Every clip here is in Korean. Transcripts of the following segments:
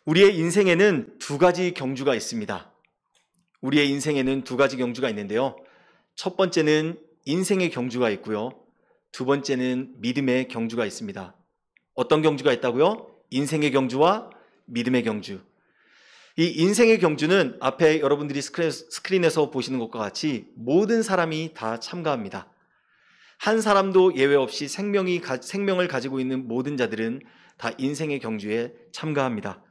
우리의 인생에는 두 가지 경주가 있습니다. 우리의 인생에는 두 가지 경주가 있는데요. 첫 번째는 인생의 경주가 있고요. 두 번째는 믿음의 경주가 있습니다. 어떤 경주가 있다고요? 인생의 경주와 믿음의 경주. 이 인생의 경주는 앞에 여러분들이 스크린에서 보시는 것과 같이 모든 사람이 다 참가합니다. 한 사람도 예외 없이 생명을 가지고 있는 모든 자들은 다 인생의 경주에 참가합니다.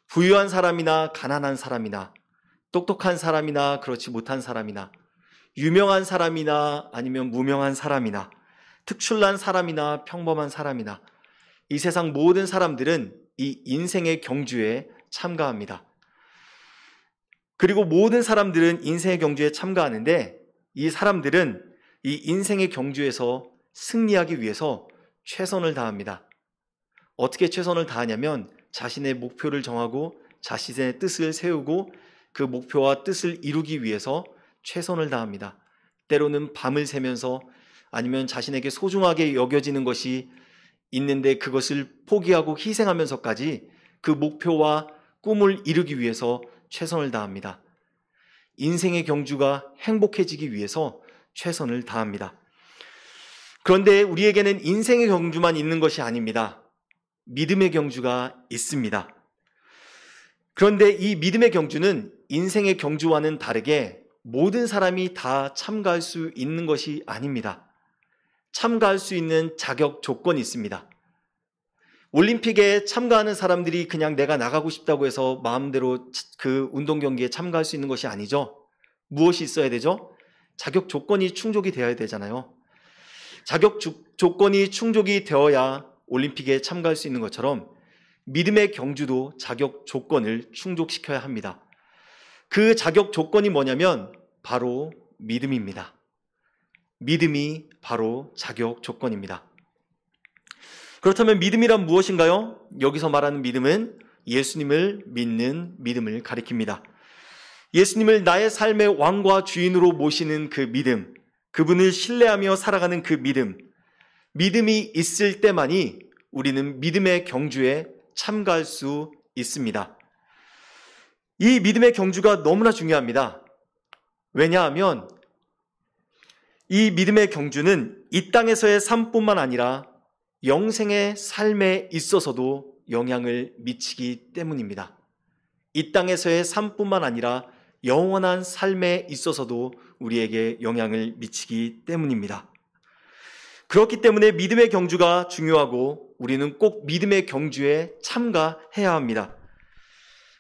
부유한 사람이나 가난한 사람이나 똑똑한 사람이나 그렇지 못한 사람이나 유명한 사람이나 아니면 무명한 사람이나 특출난 사람이나 평범한 사람이나 이 세상 모든 사람들은 이 인생의 경주에 참가합니다. 그리고 모든 사람들은 인생의 경주에 참가하는데 이 사람들은 이 인생의 경주에서 승리하기 위해서 최선을 다합니다. 어떻게 최선을 다하냐면 자신의 목표를 정하고 자신의 뜻을 세우고 그 목표와 뜻을 이루기 위해서 최선을 다합니다. 때로는 밤을 새면서 아니면 자신에게 소중하게 여겨지는 것이 있는데 그것을 포기하고 희생하면서까지 그 목표와 꿈을 이루기 위해서 최선을 다합니다. 인생의 경주가 행복해지기 위해서 최선을 다합니다. 그런데 우리에게는 인생의 경주만 있는 것이 아닙니다. 믿음의 경주가 있습니다. 그런데 이 믿음의 경주는 인생의 경주와는 다르게 모든 사람이 다 참가할 수 있는 것이 아닙니다. 참가할 수 있는 자격 조건이 있습니다. 올림픽에 참가하는 사람들이 그냥 내가 나가고 싶다고 해서 마음대로 그 운동 경기에 참가할 수 있는 것이 아니죠. 무엇이 있어야 되죠? 자격 조건이 충족이 되어야 되잖아요. 자격 조건이 충족이 되어야 올림픽에 참가할 수 있는 것처럼 믿음의 경주도 자격 조건을 충족시켜야 합니다. 그 자격 조건이 뭐냐면 바로 믿음입니다. 믿음이 바로 자격 조건입니다. 그렇다면 믿음이란 무엇인가요? 여기서 말하는 믿음은 예수님을 믿는 믿음을 가리킵니다. 예수님을 나의 삶의 왕과 주인으로 모시는 그 믿음, 그분을 신뢰하며 살아가는 그 믿음, 믿음이 있을 때만이 우리는 믿음의 경주에 참가할 수 있습니다. 이 믿음의 경주가 너무나 중요합니다. 왜냐하면 이 믿음의 경주는 이 땅에서의 삶뿐만 아니라 영생의 삶에 있어서도 영향을 미치기 때문입니다. 이 땅에서의 삶뿐만 아니라 영원한 삶에 있어서도 우리에게 영향을 미치기 때문입니다. 그렇기 때문에 믿음의 경주가 중요하고 우리는 꼭 믿음의 경주에 참가해야 합니다.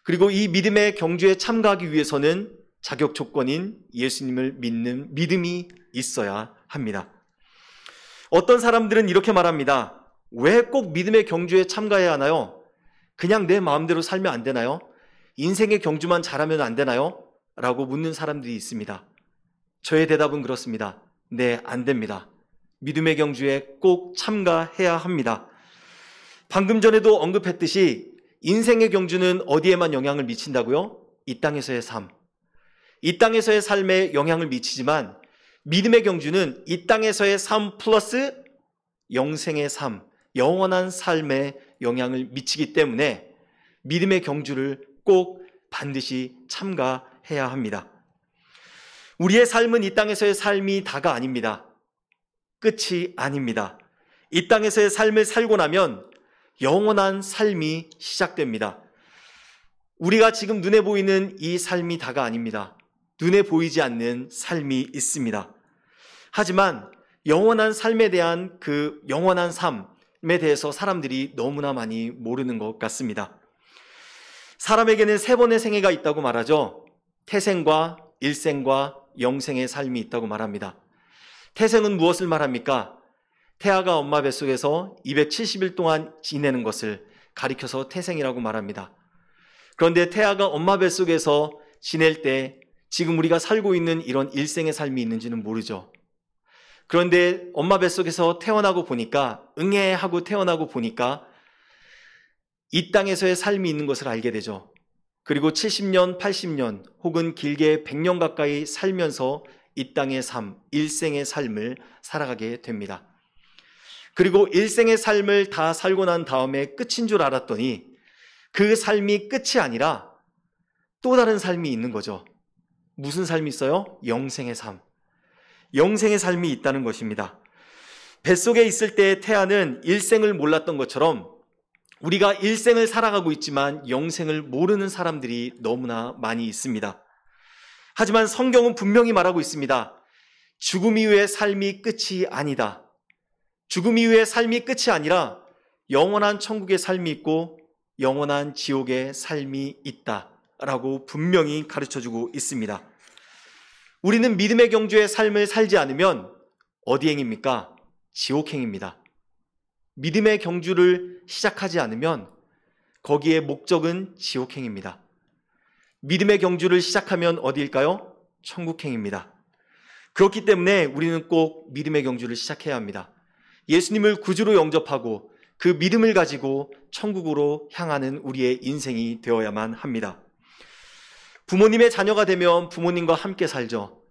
그리고 이 믿음의 경주에 참가하기 위해서는 자격 조건인 예수님을 믿는 믿음이 있어야 합니다. 어떤 사람들은 이렇게 말합니다. 왜 꼭 믿음의 경주에 참가해야 하나요? 그냥 내 마음대로 살면 안 되나요? 인생의 경주만 잘하면 안 되나요? 라고 묻는 사람들이 있습니다. 저의 대답은 그렇습니다. 네, 안 됩니다. 믿음의 경주에 꼭 참가해야 합니다. 방금 전에도 언급했듯이 인생의 경주는 어디에만 영향을 미친다고요? 이 땅에서의 삶. 이 땅에서의 삶에 영향을 미치지만 믿음의 경주는 이 땅에서의 삶 플러스 영생의 삶, 영원한 삶에 영향을 미치기 때문에 믿음의 경주를 꼭 반드시 참가해야 합니다. 우리의 삶은 이 땅에서의 삶이 다가 아닙니다. 끝이 아닙니다. 이 땅에서의 삶을 살고 나면 영원한 삶이 시작됩니다. 우리가 지금 눈에 보이는 이 삶이 다가 아닙니다. 눈에 보이지 않는 삶이 있습니다. 하지만 영원한 삶에 대한 그 영원한 삶에 대해서 사람들이 너무나 많이 모르는 것 같습니다. 사람에게는 세 번의 생애가 있다고 말하죠. 태생과 일생과 영생의 삶이 있다고 말합니다. 태생은 무엇을 말합니까? 태아가 엄마 뱃속에서 270일 동안 지내는 것을 가리켜서 태생이라고 말합니다. 그런데 태아가 엄마 뱃속에서 지낼 때 지금 우리가 살고 있는 이런 일생의 삶이 있는지는 모르죠. 그런데 엄마 뱃속에서 태어나고 보니까 응애 하고 태어나고 보니까 이 땅에서의 삶이 있는 것을 알게 되죠. 그리고 70년, 80년 혹은 길게 100년 가까이 살면서 이 땅의 삶, 일생의 삶을 살아가게 됩니다. 그리고 일생의 삶을 다 살고 난 다음에 끝인 줄 알았더니 그 삶이 끝이 아니라 또 다른 삶이 있는 거죠. 무슨 삶이 있어요? 영생의 삶. 영생의 삶이 있다는 것입니다. 뱃속에 있을 때 태아는 일생을 몰랐던 것처럼 우리가 일생을 살아가고 있지만 영생을 모르는 사람들이 너무나 많이 있습니다. 하지만 성경은 분명히 말하고 있습니다. 죽음 이후의 삶이 끝이 아니다. 죽음 이후의 삶이 끝이 아니라 영원한 천국의 삶이 있고 영원한 지옥의 삶이 있다라고 분명히 가르쳐주고 있습니다. 우리는 믿음의 경주의 삶을 살지 않으면 어디 행입니까? 지옥행입니다. 믿음의 경주를 시작하지 않으면 거기에 목적은 지옥행입니다. 믿음의 경주를 시작하면 어디일까요? 천국행입니다. 그렇기 때문에 우리는 꼭 믿음의 경주를 시작해야 합니다. 예수님을 구주로 영접하고 그 믿음을 가지고 천국으로 향하는 우리의 인생이 되어야만 합니다. 부모님의 자녀가 되면 부모님과 함께 살죠.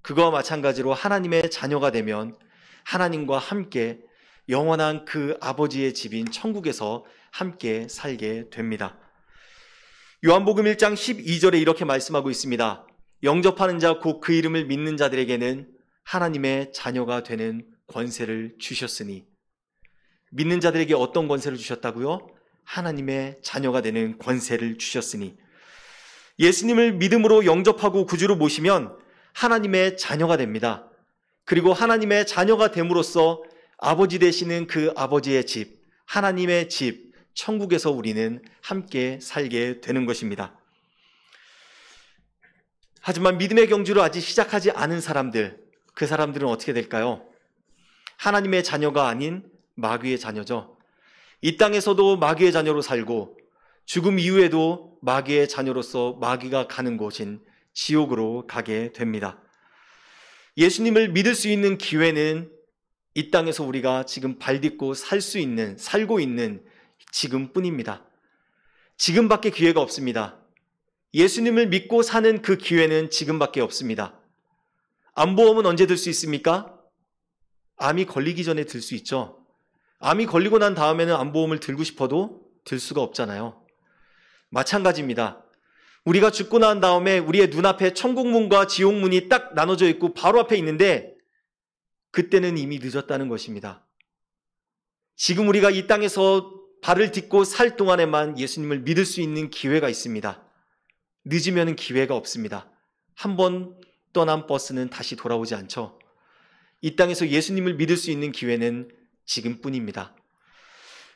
그거와 마찬가지로 하나님의 자녀가 되면 하나님과 함께 영원한 그 아버지의 집인 천국에서 함께 살게 됩니다. 요한복음 1장 12절에 이렇게 말씀하고 있습니다. 영접하는 자 곧 그 이름을 믿는 자들에게는 하나님의 자녀가 되는 권세를 주셨으니. 믿는 자들에게 어떤 권세를 주셨다고요? 하나님의 자녀가 되는 권세를 주셨으니. 예수님을 믿음으로 영접하고 구주로 모시면 하나님의 자녀가 됩니다. 그리고 하나님의 자녀가 됨으로써 아버지 되시는 그 아버지의 집, 하나님의 집, 천국에서 우리는 함께 살게 되는 것입니다. 하지만 믿음의 경주를 아직 시작하지 않은 사람들, 그 사람들은 어떻게 될까요? 하나님의 자녀가 아닌 마귀의 자녀죠. 이 땅에서도 마귀의 자녀로 살고 죽음 이후에도 마귀의 자녀로서 마귀가 가는 곳인 지옥으로 가게 됩니다. 예수님을 믿을 수 있는 기회는 이 땅에서 우리가 지금 발딛고 살고 있는 지금뿐입니다. 지금밖에 기회가 없습니다. 예수님을 믿고 사는 그 기회는 지금밖에 없습니다. 암보험은 언제 들 수 있습니까? 암이 걸리기 전에 들 수 있죠. 암이 걸리고 난 다음에는 암보험을 들고 싶어도 들 수가 없잖아요. 마찬가지입니다. 우리가 죽고 난 다음에 우리의 눈앞에 천국문과 지옥문이 딱 나눠져 있고 바로 앞에 있는데 그때는 이미 늦었다는 것입니다. 지금 우리가 이 땅에서 발을 딛고 살 동안에만 예수님을 믿을 수 있는 기회가 있습니다. 늦으면 기회가 없습니다. 한 번 떠난 버스는 다시 돌아오지 않죠. 이 땅에서 예수님을 믿을 수 있는 기회는 지금뿐입니다.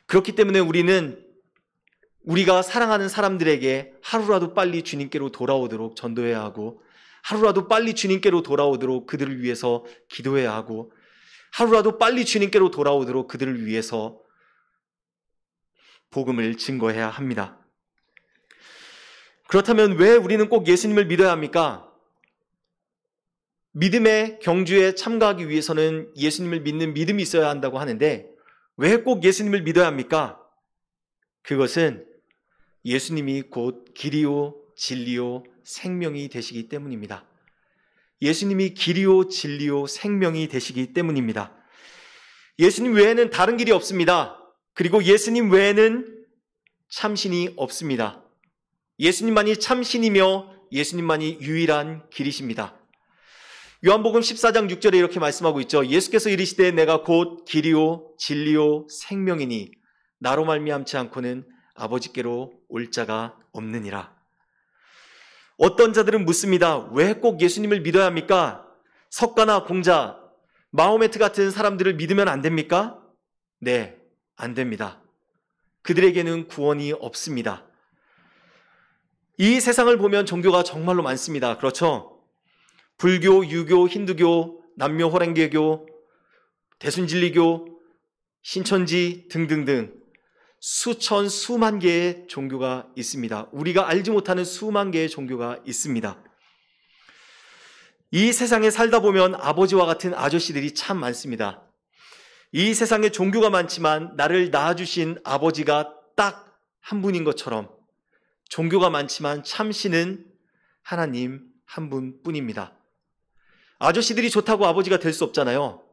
그렇기 때문에 우리가 사랑하는 사람들에게 하루라도 빨리 주님께로 돌아오도록 전도해야 하고, 하루라도 빨리 주님께로 돌아오도록 그들을 위해서 기도해야 하고, 하루라도 빨리 주님께로 돌아오도록 그들을 위해서 복음을 증거해야 합니다. 그렇다면 왜 우리는 꼭 예수님을 믿어야 합니까? 믿음의 경주에 참가하기 위해서는 예수님을 믿는 믿음이 있어야 한다고 하는데 왜 꼭 예수님을 믿어야 합니까? 그것은 예수님이 곧 길이요 진리요 생명이 되시기 때문입니다. 예수님이 길이요 진리요 생명이 되시기 때문입니다. 예수님 외에는 다른 길이 없습니다. 그리고 예수님 외에는 참신이 없습니다. 예수님만이 참신이며 예수님만이 유일한 길이십니다. 요한복음 14장 6절에 이렇게 말씀하고 있죠. 예수께서 이르시되 내가 곧 길이요 진리요 생명이니 나로 말미암지 않고는 아버지께로 올 자가 없느니라. 어떤 자들은 묻습니다. 왜 꼭 예수님을 믿어야 합니까? 석가나 공자, 마호메트 같은 사람들을 믿으면 안 됩니까? 네, 안 됩니다. 그들에게는 구원이 없습니다. 이 세상을 보면 종교가 정말로 많습니다. 그렇죠? 불교, 유교, 힌두교, 남묘 호랭개교, 대순진리교, 신천지 등등등 수천, 수만 개의 종교가 있습니다. 우리가 알지 못하는 수만 개의 종교가 있습니다. 이 세상에 살다 보면 아버지와 같은 아저씨들이 참 많습니다. 이 세상에 종교가 많지만 나를 낳아주신 아버지가 딱 한 분인 것처럼 종교가 많지만 참신은 하나님 한 분뿐입니다. 아저씨들이 좋다고 아버지가 될 수 없잖아요.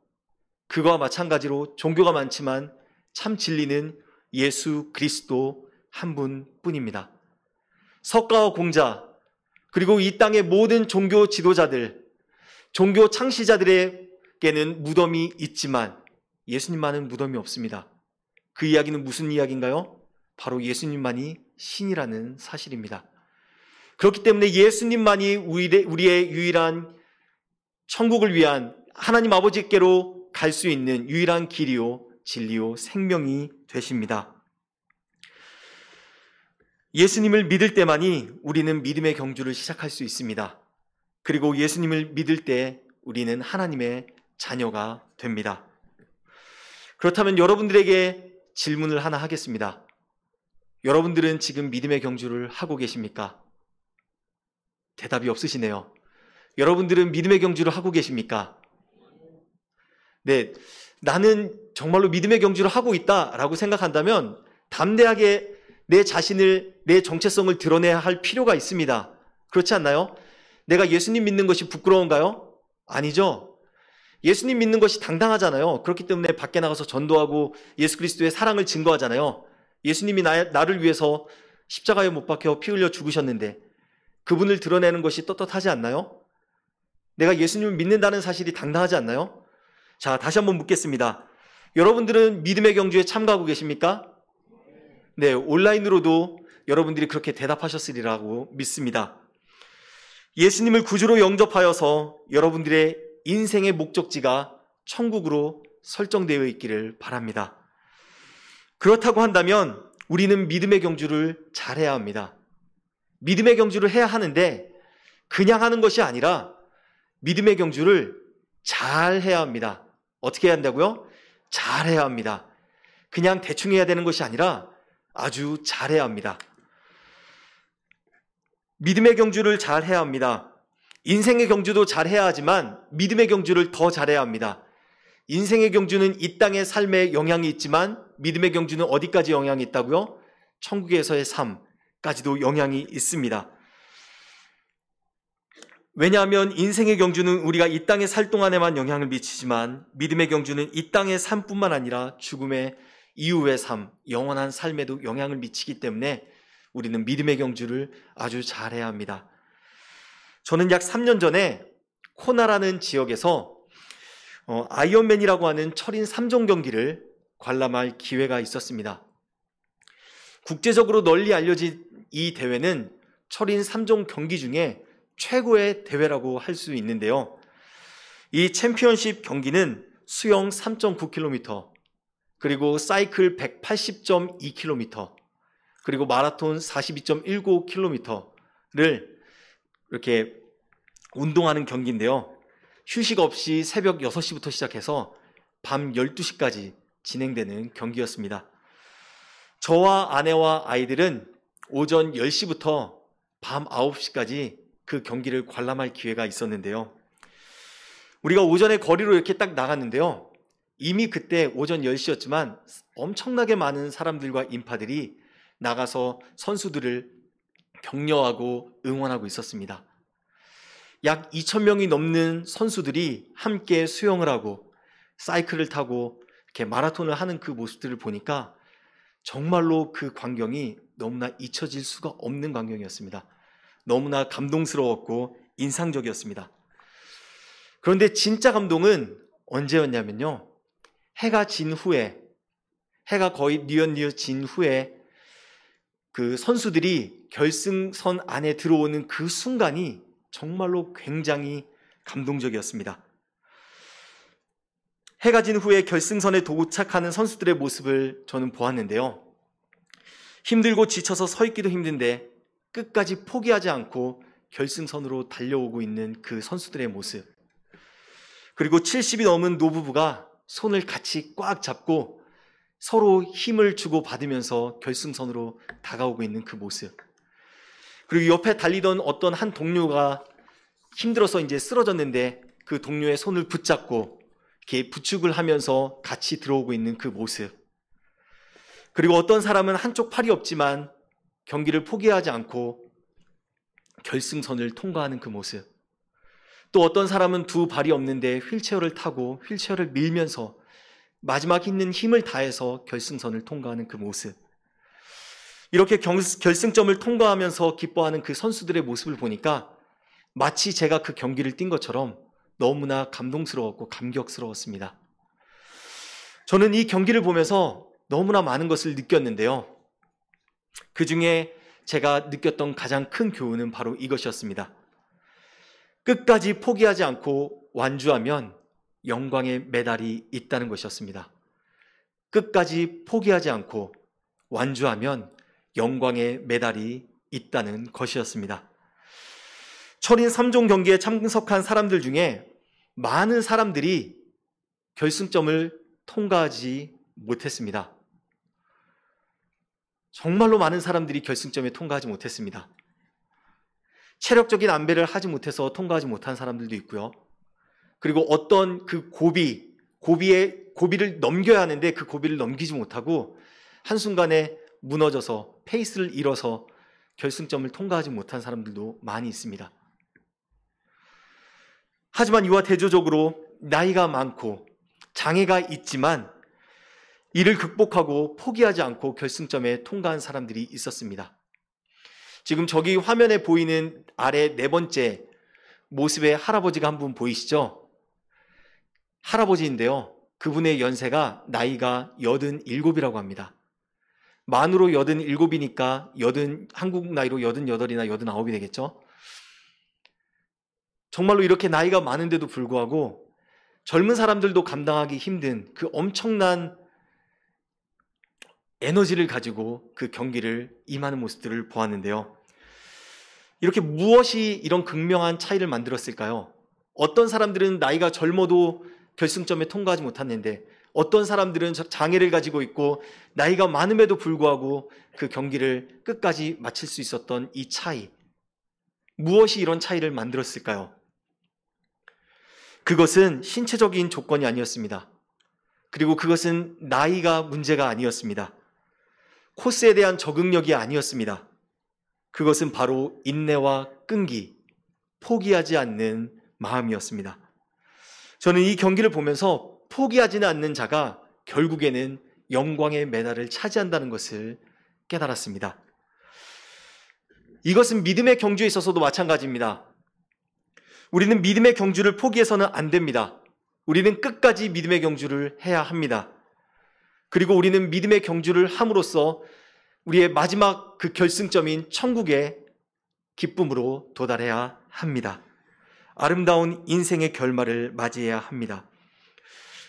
그거와 마찬가지로 종교가 많지만 참 진리는 예수 그리스도 한 분뿐입니다. 석가와 공자, 그리고 이 땅의 모든 종교 지도자들, 종교 창시자들에게는 무덤이 있지만 예수님만은 무덤이 없습니다. 그 이야기는 무슨 이야기인가요? 바로 예수님만이 신이라는 사실입니다. 그렇기 때문에 예수님만이 우리의 유일한 천국을 위한 하나님 아버지께로 갈 수 있는 유일한 길이요, 진리요, 생명이 되십니다. 예수님을 믿을 때만이 우리는 믿음의 경주를 시작할 수 있습니다. 그리고 예수님을 믿을 때 우리는 하나님의 자녀가 됩니다. 그렇다면 여러분들에게 질문을 하나 하겠습니다. 여러분들은 지금 믿음의 경주를 하고 계십니까? 대답이 없으시네요. 여러분들은 믿음의 경주를 하고 계십니까? 네, 나는 정말로 믿음의 경주를 하고 있다라고 생각한다면 담대하게 내 자신을, 내 정체성을 드러내야 할 필요가 있습니다. 그렇지 않나요? 내가 예수님 믿는 것이 부끄러운가요? 아니죠. 예수님 믿는 것이 당당하잖아요. 그렇기 때문에 밖에 나가서 전도하고 예수 그리스도의 사랑을 증거하잖아요. 예수님이 나를 위해서 십자가에 못 박혀 피 흘려 죽으셨는데 그분을 드러내는 것이 떳떳하지 않나요? 내가 예수님을 믿는다는 사실이 당당하지 않나요? 자, 다시 한번 묻겠습니다. 여러분들은 믿음의 경주에 참가하고 계십니까? 네, 온라인으로도 여러분들이 그렇게 대답하셨으리라고 믿습니다. 예수님을 구주로 영접하여서 여러분들의 인생의 목적지가 천국으로 설정되어 있기를 바랍니다. 그렇다고 한다면 우리는 믿음의 경주를 잘해야 합니다. 믿음의 경주를 해야 하는데 그냥 하는 것이 아니라 믿음의 경주를 잘 해야 합니다. 어떻게 해야 한다고요? 잘 해야 합니다. 그냥 대충 해야 되는 것이 아니라 아주 잘 해야 합니다. 믿음의 경주를 잘 해야 합니다. 인생의 경주도 잘 해야 하지만 믿음의 경주를 더 잘해야 합니다. 인생의 경주는 이 땅의 삶에 영향이 있지만 믿음의 경주는 어디까지 영향이 있다고요? 천국에서의 삶까지도 영향이 있습니다. 왜냐하면 인생의 경주는 우리가 이 땅에 살 동안에만 영향을 미치지만 믿음의 경주는 이 땅의 삶뿐만 아니라 죽음의 이후의 삶, 영원한 삶에도 영향을 미치기 때문에 우리는 믿음의 경주를 아주 잘해야 합니다. 저는 약 3년 전에 코나라는 지역에서 아이언맨이라고 하는 철인 3종 경기를 관람할 기회가 있었습니다. 국제적으로 널리 알려진 이 대회는 철인 3종 경기 중에 최고의 대회라고 할 수 있는데요. 이 챔피언십 경기는 수영 3.9km, 그리고 사이클 180.2km, 그리고 마라톤 42.19km를 이렇게 운동하는 경기인데요. 휴식 없이 새벽 6시부터 시작해서 밤 12시까지 진행되는 경기였습니다. 저와 아내와 아이들은 오전 10시부터 밤 9시까지 그 경기를 관람할 기회가 있었는데요. 우리가 오전에 거리로 이렇게 딱 나갔는데요. 이미 그때 오전 10시였지만 엄청나게 많은 사람들과 인파들이 나가서 선수들을 격려하고 응원하고 있었습니다. 약 2,000명이 넘는 선수들이 함께 수영을 하고 사이클을 타고 이렇게 마라톤을 하는 그 모습들을 보니까 정말로 그 광경이 너무나 잊혀질 수가 없는 광경이었습니다. 너무나 감동스러웠고 인상적이었습니다. 그런데 진짜 감동은 언제였냐면요. 해가 진 후에, 해가 거의 뉘엿뉘엿 진 후에 그 선수들이 결승선 안에 들어오는 그 순간이 정말로 굉장히 감동적이었습니다. 해가 진 후에 결승선에 도착하는 선수들의 모습을 저는 보았는데요. 힘들고 지쳐서 서 있기도 힘든데 끝까지 포기하지 않고 결승선으로 달려오고 있는 그 선수들의 모습, 그리고 70이 넘은 노부부가 손을 같이 꽉 잡고 서로 힘을 주고 받으면서 결승선으로 다가오고 있는 그 모습, 그리고 옆에 달리던 어떤 한 동료가 힘들어서 이제 쓰러졌는데 그 동료의 손을 붙잡고 이렇게 부축을 하면서 같이 들어오고 있는 그 모습, 그리고 어떤 사람은 한쪽 팔이 없지만 경기를 포기하지 않고 결승선을 통과하는 그 모습, 또 어떤 사람은 두 발이 없는데 휠체어를 타고 휠체어를 밀면서 마지막 있는 힘을 다해서 결승선을 통과하는 그 모습, 이렇게 결승점을 통과하면서 기뻐하는 그 선수들의 모습을 보니까 마치 제가 그 경기를 뛴 것처럼 너무나 감동스러웠고 감격스러웠습니다. 저는 이 경기를 보면서 너무나 많은 것을 느꼈는데요. 그 중에 제가 느꼈던 가장 큰 교훈은 바로 이것이었습니다. 끝까지 포기하지 않고 완주하면 영광의 메달이 있다는 것이었습니다. 끝까지 포기하지 않고 완주하면 영광의 메달이 있다는 것이었습니다. 철인 3종 경기에 참석한 사람들 중에 많은 사람들이 결승점을 통과하지 못했습니다. 정말로 많은 사람들이 결승점에 통과하지 못했습니다. 체력적인 안배를 하지 못해서 통과하지 못한 사람들도 있고요. 그리고 어떤 그 고비를 넘겨야 하는데 그 고비를 넘기지 못하고 한순간에 무너져서 페이스를 잃어서 결승점을 통과하지 못한 사람들도 많이 있습니다. 하지만 이와 대조적으로 나이가 많고 장애가 있지만 이를 극복하고 포기하지 않고 결승점에 통과한 사람들이 있었습니다. 지금 저기 화면에 보이는 아래 네 번째 모습의 할아버지가 한 분 보이시죠? 할아버지인데요. 그분의 연세가 나이가 87이라고 합니다. 만으로 87이니까 한국 나이로 88이나 89이 되겠죠? 정말로 이렇게 나이가 많은데도 불구하고 젊은 사람들도 감당하기 힘든 그 엄청난 에너지를 가지고 그 경기를 임하는 모습들을 보았는데요. 이렇게 무엇이 이런 극명한 차이를 만들었을까요? 어떤 사람들은 나이가 젊어도 결승점에 통과하지 못했는데 어떤 사람들은 장애를 가지고 있고 나이가 많음에도 불구하고 그 경기를 끝까지 마칠 수 있었던 이 차이. 무엇이 이런 차이를 만들었을까요? 그것은 신체적인 조건이 아니었습니다. 그리고 그것은 나이가 문제가 아니었습니다. 코스에 대한 적응력이 아니었습니다. 그것은 바로 인내와 끈기, 포기하지 않는 마음이었습니다. 저는 이 경기를 보면서 포기하지는 않는 자가 결국에는 영광의 메달을 차지한다는 것을 깨달았습니다. 이것은 믿음의 경주에 있어서도 마찬가지입니다. 우리는 믿음의 경주를 포기해서는 안 됩니다. 우리는 끝까지 믿음의 경주를 해야 합니다. 그리고 우리는 믿음의 경주를 함으로써 우리의 마지막 그 결승점인 천국의 기쁨으로 도달해야 합니다. 아름다운 인생의 결말을 맞이해야 합니다.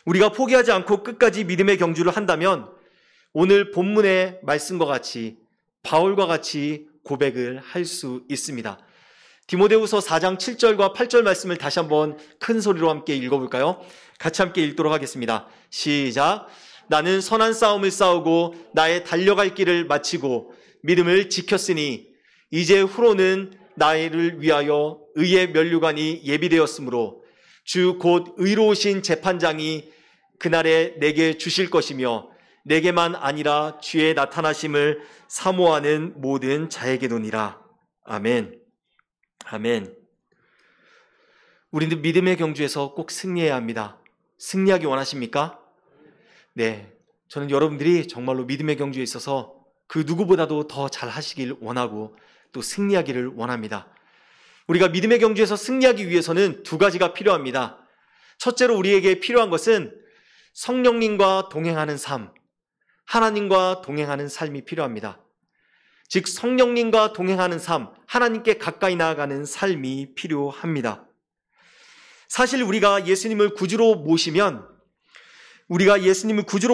우리가 포기하지 않고 끝까지 믿음의 경주를 한다면 오늘 본문의 말씀과 같이 바울과 같이 고백을 할 수 있습니다. 디모데후서 4장 7절과 8절 말씀을 다시 한번 큰 소리로 함께 읽어볼까요? 같이 함께 읽도록 하겠습니다. 시작. 나는 선한 싸움을 싸우고 나의 달려갈 길을 마치고 믿음을 지켰으니 이제 후로는 나를 위하여 의의 면류관이 예비되었으므로 주 곧 의로우신 재판장이 그날에 내게 주실 것이며 내게만 아니라 주의 나타나심을 사모하는 모든 자에게도니라. 아멘. 아멘. 우리는 믿음의 경주에서 꼭 승리해야 합니다. 승리하기 원하십니까? 네. 저는 여러분들이 정말로 믿음의 경주에 있어서 그 누구보다도 더 잘 하시길 원하고 또 승리하기를 원합니다. 우리가 믿음의 경주에서 승리하기 위해서는 두 가지가 필요합니다. 첫째로 우리에게 필요한 것은 성령님과 동행하는 삶, 하나님과 동행하는 삶이 필요합니다. 즉 성령님과 동행하는 삶, 하나님께 가까이 나아가는 삶이 필요합니다. 사실 우리가 예수님을 구주로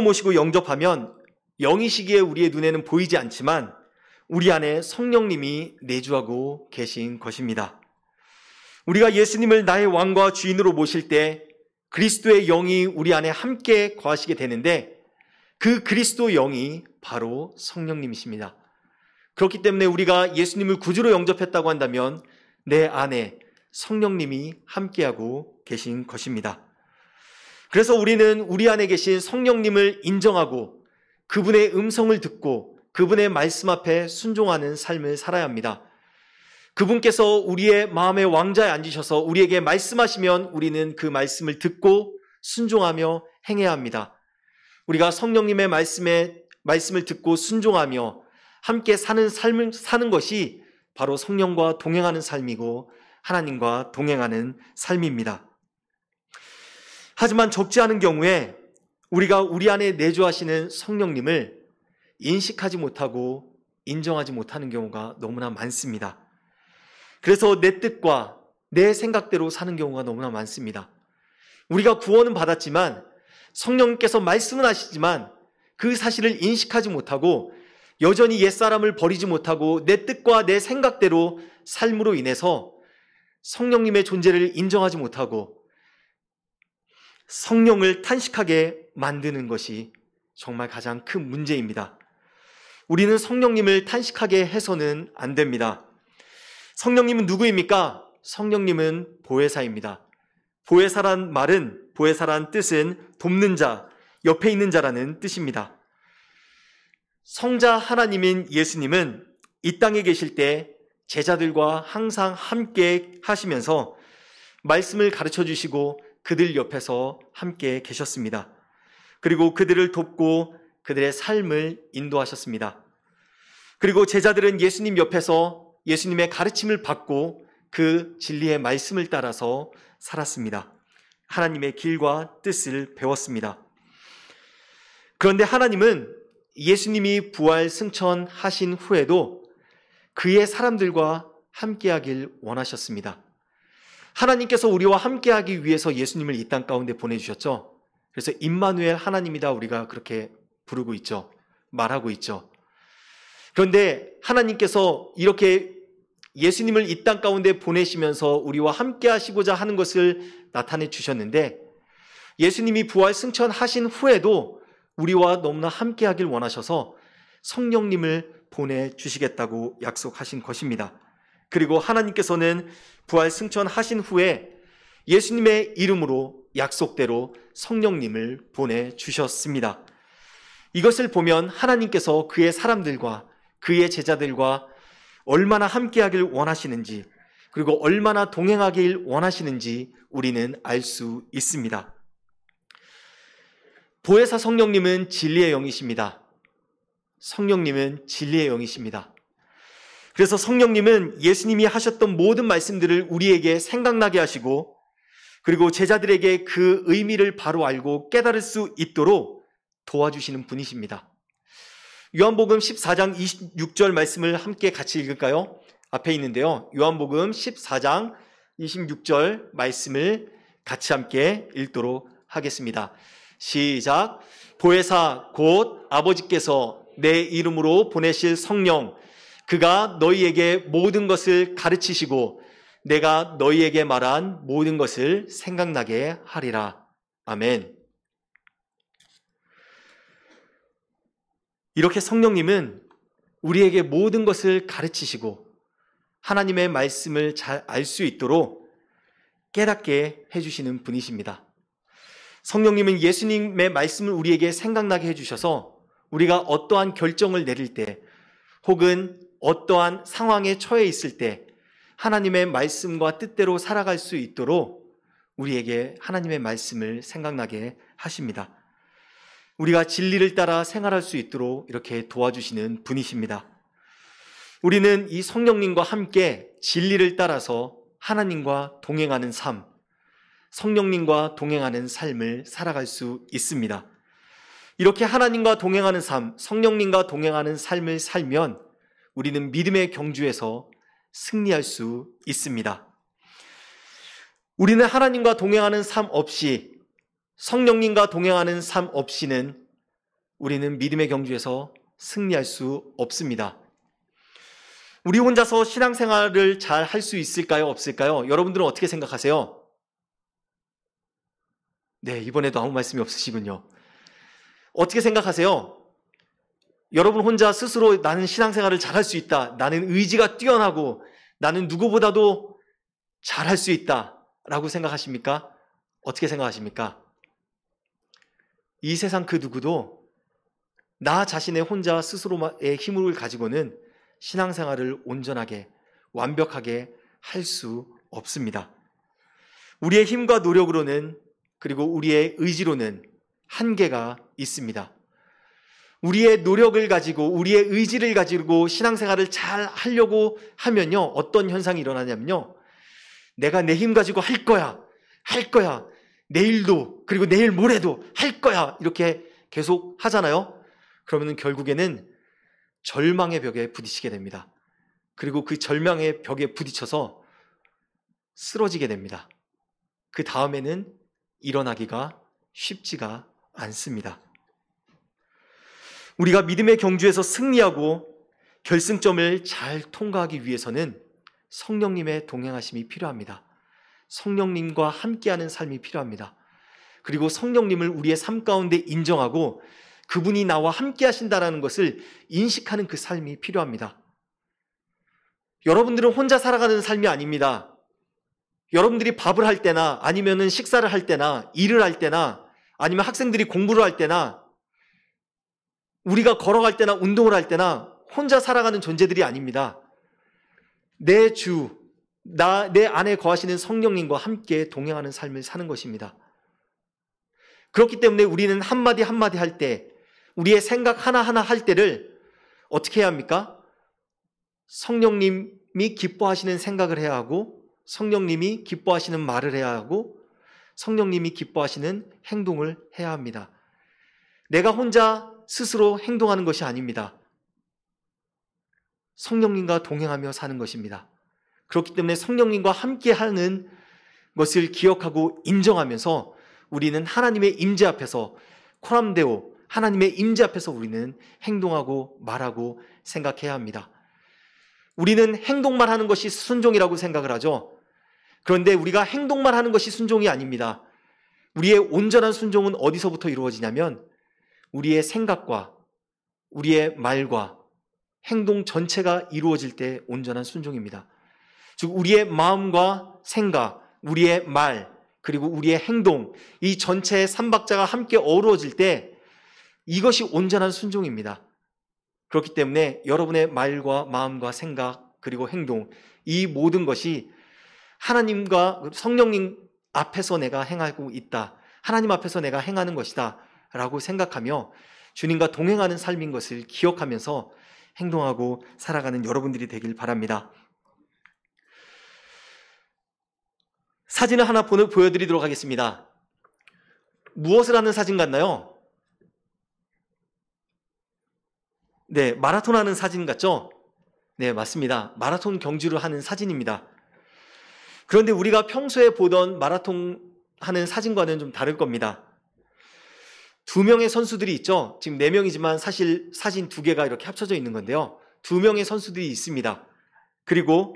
모시고 영접하면 영이시기에 우리의 눈에는 보이지 않지만 우리 안에 성령님이 내주하고 계신 것입니다. 우리가 예수님을 나의 왕과 주인으로 모실 때 그리스도의 영이 우리 안에 함께 거하시게 되는데 그 그리스도 영이 바로 성령님이십니다. 그렇기 때문에 우리가 예수님을 구주로 영접했다고 한다면 내 안에 성령님이 함께하고 계신 것입니다. 그래서 우리는 우리 안에 계신 성령님을 인정하고 그분의 음성을 듣고 그분의 말씀 앞에 순종하는 삶을 살아야 합니다. 그분께서 우리의 마음의 왕좌에 앉으셔서 우리에게 말씀하시면 우리는 그 말씀을 듣고 순종하며 행해야 합니다. 우리가 성령님의 말씀을 듣고 순종하며 함께 사는 삶을 사는 것이 바로 성령과 동행하는 삶이고 하나님과 동행하는 삶입니다. 하지만 적지 않은 경우에 우리가 우리 안에 내주하시는 성령님을 인식하지 못하고 인정하지 못하는 경우가 너무나 많습니다. 그래서 내 뜻과 내 생각대로 사는 경우가 너무나 많습니다. 우리가 구원은 받았지만 성령님께서 말씀은 하시지만 그 사실을 인식하지 못하고 여전히 옛사람을 버리지 못하고 내 뜻과 내 생각대로 삶으로 인해서 성령님의 존재를 인정하지 못하고 성령을 탄식하게 만드는 것이 정말 가장 큰 문제입니다. 우리는 성령님을 탄식하게 해서는 안 됩니다. 성령님은 누구입니까? 성령님은 보혜사입니다. 보혜사란 말은, 보혜사란 뜻은 돕는 자, 옆에 있는 자라는 뜻입니다. 성자 하나님인 예수님은 이 땅에 계실 때 제자들과 항상 함께 하시면서 말씀을 가르쳐 주시고 그들 옆에서 함께 계셨습니다. 그리고 그들을 돕고 그들의 삶을 인도하셨습니다. 그리고 제자들은 예수님 옆에서 예수님의 가르침을 받고 그 진리의 말씀을 따라서 살았습니다. 하나님의 길과 뜻을 배웠습니다. 그런데 하나님은 예수님이 부활 승천하신 후에도 그의 사람들과 함께하길 원하셨습니다. 하나님께서 우리와 함께하기 위해서 예수님을 이 땅 가운데 보내주셨죠. 그래서 임마누엘 하나님이다 우리가 그렇게 부르고 있죠. 말하고 있죠. 그런데 하나님께서 이렇게 예수님을 이 땅 가운데 보내시면서 우리와 함께 하시고자 하는 것을 나타내 주셨는데 예수님이 부활 승천하신 후에도 우리와 너무나 함께 하길 원하셔서 성령님을 보내주시겠다고 약속하신 것입니다. 그리고 하나님께서는 부활 승천하신 후에 예수님의 이름으로 약속대로 성령님을 보내주셨습니다. 이것을 보면 하나님께서 그의 사람들과 그의 제자들과 얼마나 함께하길 원하시는지 그리고 얼마나 동행하길 원하시는지 우리는 알 수 있습니다. 보혜사 성령님은 진리의 영이십니다. 성령님은 진리의 영이십니다. 그래서 성령님은 예수님이 하셨던 모든 말씀들을 우리에게 생각나게 하시고 그리고 제자들에게 그 의미를 바로 알고 깨달을 수 있도록 도와주시는 분이십니다. 요한복음 14장 26절 말씀을 함께 같이 읽을까요? 앞에 있는데요. 요한복음 14장 26절 말씀을 같이 함께 읽도록 하겠습니다. 시작. 보혜사 곧 아버지께서 내 이름으로 보내실 성령 그가 너희에게 모든 것을 가르치시고 내가 너희에게 말한 모든 것을 생각나게 하리라. 아멘. 이렇게 성령님은 우리에게 모든 것을 가르치시고 하나님의 말씀을 잘 알 수 있도록 깨닫게 해주시는 분이십니다. 성령님은 예수님의 말씀을 우리에게 생각나게 해주셔서 우리가 어떠한 결정을 내릴 때 혹은 어떠한 상황에 처해 있을 때 하나님의 말씀과 뜻대로 살아갈 수 있도록 우리에게 하나님의 말씀을 생각나게 하십니다. 우리가 진리를 따라 생활할 수 있도록 이렇게 도와주시는 분이십니다. 우리는 이 성령님과 함께 진리를 따라서 하나님과 동행하는 삶, 성령님과 동행하는 삶을 살아갈 수 있습니다. 이렇게 하나님과 동행하는 삶, 성령님과 동행하는 삶을 살면 우리는 믿음의 경주에서 승리할 수 있습니다. 우리는 하나님과 동행하는 삶 없이 성령님과 동행하는 삶 없이는 우리는 믿음의 경주에서 승리할 수 없습니다. 우리 혼자서 신앙생활을 잘 할 수 있을까요? 없을까요? 여러분들은 어떻게 생각하세요? 네, 이번에도 아무 말씀이 없으시군요. 어떻게 생각하세요? 여러분 혼자 스스로 나는 신앙생활을 잘 할 수 있다. 나는 의지가 뛰어나고 나는 누구보다도 잘 할 수 있다. 라고 생각하십니까? 어떻게 생각하십니까? 이 세상 그 누구도 나 자신의 혼자 스스로의 힘을 가지고는 신앙생활을 온전하게 완벽하게 할 수 없습니다. 우리의 힘과 노력으로는 그리고 우리의 의지로는 한계가 있습니다. 우리의 노력을 가지고 우리의 의지를 가지고 신앙생활을 잘 하려고 하면요, 어떤 현상이 일어나냐면요, 내가 내 힘 가지고 할 거야, 내일도 그리고 내일 모레도 할 거야, 이렇게 계속 하잖아요. 그러면 결국에는 절망의 벽에 부딪히게 됩니다. 그리고 그 절망의 벽에 부딪혀서 쓰러지게 됩니다. 그 다음에는 일어나기가 쉽지가 않습니다. 우리가 믿음의 경주에서 승리하고 결승점을 잘 통과하기 위해서는 성령님의 동행하심이 필요합니다. 성령님과 함께하는 삶이 필요합니다. 그리고 성령님을 우리의 삶 가운데 인정하고 그분이 나와 함께 하신다는 것을 인식하는 그 삶이 필요합니다. 여러분들은 혼자 살아가는 삶이 아닙니다. 여러분들이 밥을 할 때나 아니면 식사를 할 때나 일을 할 때나 아니면 학생들이 공부를 할 때나 우리가 걸어갈 때나 운동을 할 때나 혼자 살아가는 존재들이 아닙니다. 내 주, 내 안에 거하시는 성령님과 함께 동행하는 삶을 사는 것입니다. 그렇기 때문에 우리는 한마디 한마디 할 때, 우리의 생각 하나하나 할 때를 어떻게 해야 합니까? 성령님이 기뻐하시는 생각을 해야 하고, 성령님이 기뻐하시는 말을 해야 하고, 성령님이 기뻐하시는 행동을 해야 합니다. 내가 혼자 스스로 행동하는 것이 아닙니다. 성령님과 동행하며 사는 것입니다. 그렇기 때문에 성령님과 함께하는 것을 기억하고 인정하면서 우리는 하나님의 임재 앞에서 코람데오, 하나님의 임재 앞에서 우리는 행동하고 말하고 생각해야 합니다. 우리는 행동만 하는 것이 순종이라고 생각을 하죠. 그런데 우리가 행동만 하는 것이 순종이 아닙니다. 우리의 온전한 순종은 어디서부터 이루어지냐면 우리의 생각과 우리의 말과 행동 전체가 이루어질 때 온전한 순종입니다. 즉 우리의 마음과 생각, 우리의 말, 그리고 우리의 행동, 이 전체의 삼박자가 함께 어우러질 때 이것이 온전한 순종입니다. 그렇기 때문에 여러분의 말과 마음과 생각 그리고 행동, 이 모든 것이 하나님과 성령님 앞에서 내가 행하고 있다, 하나님 앞에서 내가 행하는 것이다 라고 생각하며 주님과 동행하는 삶인 것을 기억하면서 행동하고 살아가는 여러분들이 되길 바랍니다. 사진을 하나 보여드리도록 하겠습니다. 무엇을 하는 사진 같나요? 네, 마라톤 하는 사진 같죠? 네, 맞습니다. 마라톤 경주를 하는 사진입니다. 그런데 우리가 평소에 보던 마라톤 하는 사진과는 좀 다를 겁니다. 2명의 선수들이 있죠. 지금 4명이지만 사실 사진 2개가 이렇게 합쳐져 있는 건데요. 2명의 선수들이 있습니다. 그리고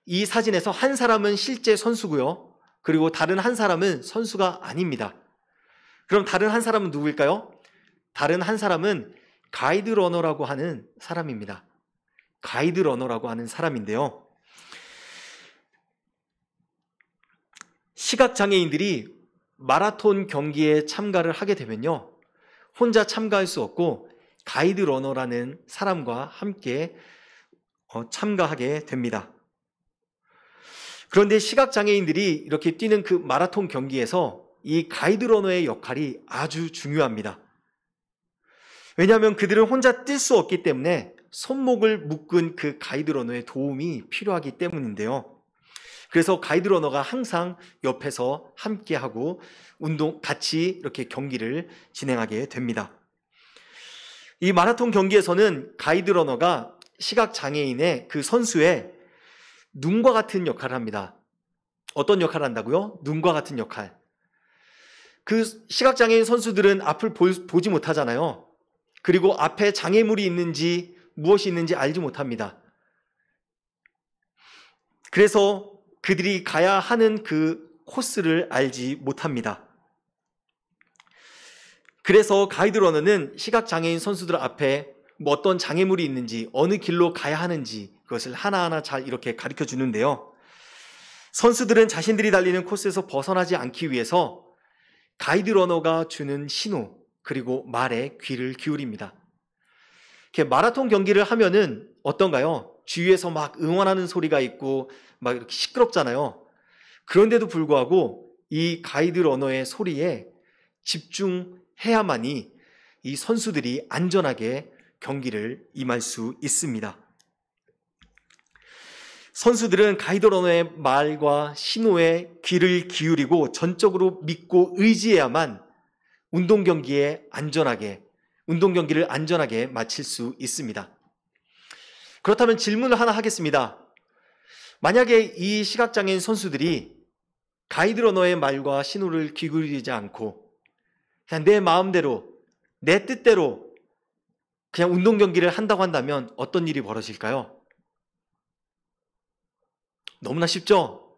이 사진에서 한 사람은 실제 선수고요. 그리고 다른 한 사람은 선수가 아닙니다. 그럼 다른 한 사람은 누구일까요? 다른 한 사람은 가이드 러너라고 하는 사람입니다. 가이드 러너라고 하는 사람인데요. 시각장애인들이 마라톤 경기에 참가를 하게 되면요, 혼자 참가할 수 없고 가이드 러너라는 사람과 함께 참가하게 됩니다. 그런데 시각장애인들이 이렇게 뛰는 그 마라톤 경기에서 이 가이드 러너의 역할이 아주 중요합니다. 왜냐하면 그들은 혼자 뛸 수 없기 때문에 손목을 묶은 그 가이드 러너의 도움이 필요하기 때문인데요. 그래서 가이드 러너가 항상 옆에서 함께하고 같이 이렇게 경기를 진행하게 됩니다. 이 마라톤 경기에서는 가이드 러너가 시각장애인의 그 선수의 눈과 같은 역할을 합니다. 어떤 역할을 한다고요? 눈과 같은 역할. 그 시각장애인 선수들은 앞을 보지 못하잖아요. 그리고 앞에 장애물이 있는지 무엇이 있는지 알지 못합니다. 그래서 그들이 가야 하는 그 코스를 알지 못합니다. 그래서 가이드 러너는 시각장애인 선수들 앞에 어떤 장애물이 있는지, 어느 길로 가야 하는지 그것을 하나하나 잘 이렇게 가르쳐 주는데요. 선수들은 자신들이 달리는 코스에서 벗어나지 않기 위해서 가이드 러너가 주는 신호 그리고 말에 귀를 기울입니다. 이렇게 마라톤 경기를 하면은 어떤가요? 주위에서 막 응원하는 소리가 있고 막 이렇게 시끄럽잖아요. 그런데도 불구하고 이 가이드 러너의 소리에 집중해야만이 이 선수들이 안전하게 경기를 임할 수 있습니다. 선수들은 가이드러너의 말과 신호에 귀를 기울이고 전적으로 믿고 의지해야만 운동 경기를 안전하게 마칠 수 있습니다. 그렇다면 질문을 하나 하겠습니다. 만약에 이 시각장애인 선수들이 가이드러너의 말과 신호를 귀 기울이지 않고 그냥 내 마음대로, 내 뜻대로 그냥 운동 경기를 한다고 한다면 어떤 일이 벌어질까요? 너무나 쉽죠?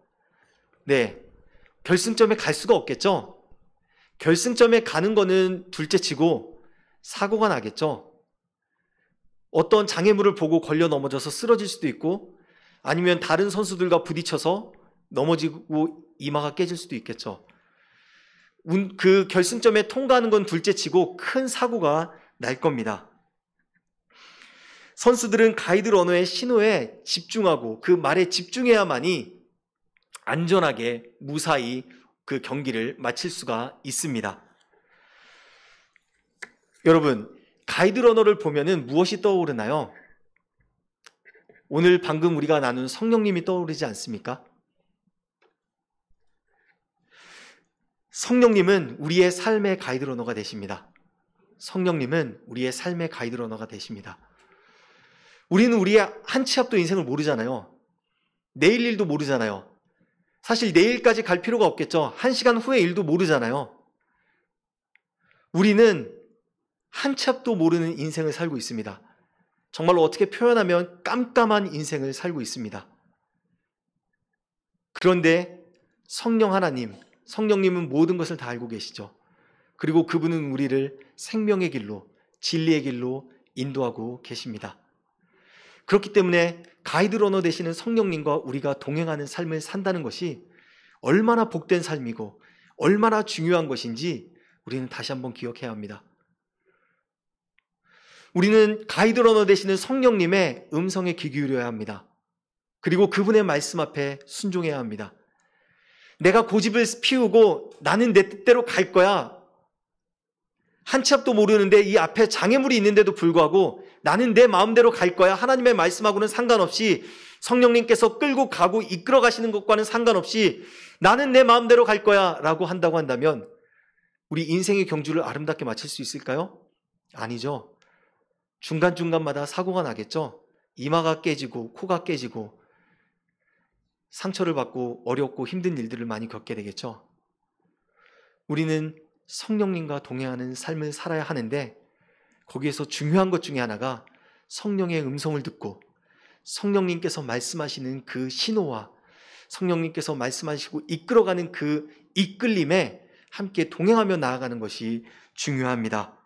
네. 결승점에 갈 수가 없겠죠? 결승점에 가는 거는 둘째치고 사고가 나겠죠? 어떤 장애물을 보고 걸려 넘어져서 쓰러질 수도 있고 아니면 다른 선수들과 부딪혀서 넘어지고 이마가 깨질 수도 있겠죠. 그 결승점에 통과하는 건 둘째치고 큰 사고가 날 겁니다. 선수들은 가이드러너의 신호에 집중하고 그 말에 집중해야만이 안전하게 무사히 그 경기를 마칠 수가 있습니다. 여러분, 가이드러너를 보면은 무엇이 떠오르나요? 오늘 방금 우리가 나눈 성령님이 떠오르지 않습니까? 성령님은 우리의 삶의 가이드러너가 되십니다. 성령님은 우리의 삶의 가이드러너가 되십니다. 우리는 우리의 한 치 앞도 인생을 모르잖아요. 내일 일도 모르잖아요. 사실 내일까지 갈 필요가 없겠죠. 1시간 후의 일도 모르잖아요. 우리는 한 치 앞도 모르는 인생을 살고 있습니다. 정말로 어떻게 표현하면 깜깜한 인생을 살고 있습니다. 그런데 성령 하나님, 성령님은 모든 것을 다 알고 계시죠. 그리고 그분은 우리를 생명의 길로, 진리의 길로 인도하고 계십니다. 그렇기 때문에 가이드러너 되시는 성령님과 우리가 동행하는 삶을 산다는 것이 얼마나 복된 삶이고 얼마나 중요한 것인지 우리는 다시 한번 기억해야 합니다. 우리는 가이드러너 되시는 성령님의 음성에 귀 기울여야 합니다. 그리고 그분의 말씀 앞에 순종해야 합니다. 내가 고집을 피우고 나는 내 뜻대로 갈 거야. 한 치 앞도 모르는데 이 앞에 장애물이 있는데도 불구하고 나는 내 마음대로 갈 거야. 하나님의 말씀하고는 상관없이 성령님께서 끌고 가고 이끌어 가시는 것과는 상관없이 나는 내 마음대로 갈 거야 라고 한다고 한다면 우리 인생의 경주를 아름답게 마칠 수 있을까요? 아니죠. 중간중간마다 사고가 나겠죠. 이마가 깨지고 코가 깨지고 상처를 받고 어렵고 힘든 일들을 많이 겪게 되겠죠. 우리는 성령님과 동행하는 삶을 살아야 하는데 거기에서 중요한 것 중에 하나가 성령의 음성을 듣고 성령님께서 말씀하시는 그 신호와 성령님께서 말씀하시고 이끌어가는 그 이끌림에 함께 동행하며 나아가는 것이 중요합니다.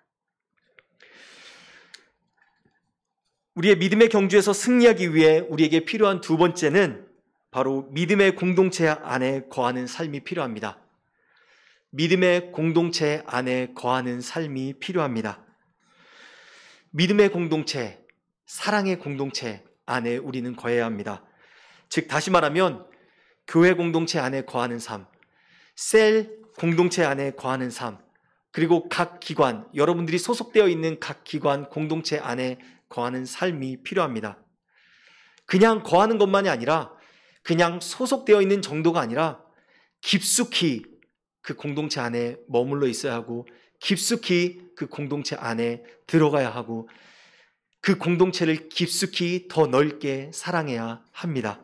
우리의 믿음의 경주에서 승리하기 위해 우리에게 필요한 두 번째는 바로 믿음의 공동체 안에 거하는 삶이 필요합니다. 믿음의 공동체 안에 거하는 삶이 필요합니다. 믿음의 공동체, 사랑의 공동체 안에 우리는 거해야 합니다. 즉 다시 말하면 교회 공동체 안에 거하는 삶, 셀 공동체 안에 거하는 삶, 그리고 각 기관, 여러분들이 소속되어 있는 각 기관 공동체 안에 거하는 삶이 필요합니다. 그냥 거하는 것만이 아니라 그냥 소속되어 있는 정도가 아니라 깊숙이 그 공동체 안에 머물러 있어야 하고 깊숙이 그 공동체 안에 들어가야 하고 그 공동체를 깊숙이 더 넓게 사랑해야 합니다.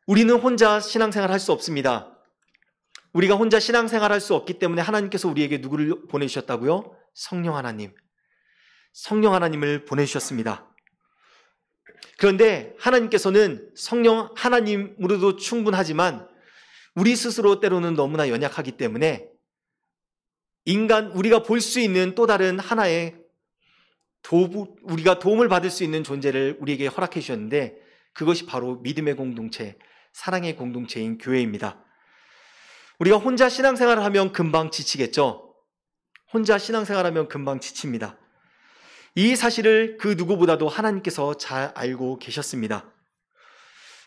우리는 혼자 신앙생활 할 수 없습니다. 우리가 혼자 신앙생활 할 수 없기 때문에 하나님께서 우리에게 누구를 보내주셨다고요? 성령 하나님. 성령 하나님을 보내주셨습니다. 그런데 하나님께서는 성령 하나님으로도 충분하지만 우리 스스로 때로는 너무나 연약하기 때문에 우리가 볼 수 있는 또 다른 하나의 우리가 도움을 받을 수 있는 존재를 우리에게 허락해 주셨는데 그것이 바로 믿음의 공동체, 사랑의 공동체인 교회입니다. 우리가 혼자 신앙생활을 하면 금방 지치겠죠? 혼자 신앙생활하면 금방 지칩니다. 이 사실을 그 누구보다도 하나님께서 잘 알고 계셨습니다.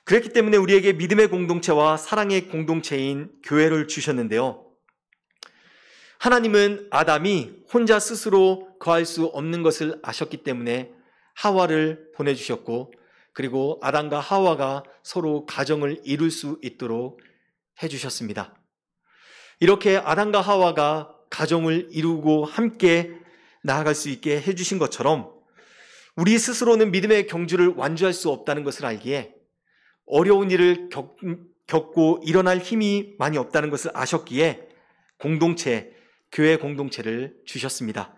그렇기 때문에 우리에게 믿음의 공동체와 사랑의 공동체인 교회를 주셨는데요. 하나님은 아담이 혼자 스스로 거할 수 없는 것을 아셨기 때문에 하와를 보내주셨고, 그리고 아담과 하와가 서로 가정을 이룰 수 있도록 해주셨습니다. 이렇게 아담과 하와가 가정을 이루고 함께 나아갈 수 있게 해주신 것처럼 우리 스스로는 믿음의 경주를 완주할 수 없다는 것을 알기에 어려운 일을 겪고 일어날 힘이 많이 없다는 것을 아셨기에 공동체, 교회 공동체를 주셨습니다.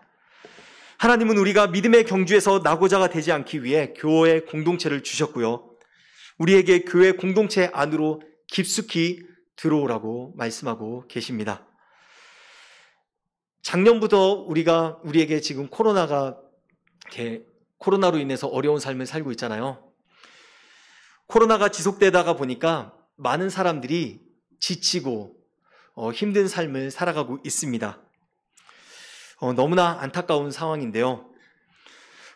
하나님은 우리가 믿음의 경주에서 낙오자가 되지 않기 위해 교회 공동체를 주셨고요. 우리에게 교회 공동체 안으로 깊숙이 들어오라고 말씀하고 계십니다. 작년부터 우리에게 지금 코로나로 인해서 어려운 삶을 살고 있잖아요. 코로나가 지속되다가 보니까 많은 사람들이 지치고 힘든 삶을 살아가고 있습니다. 너무나 안타까운 상황인데요.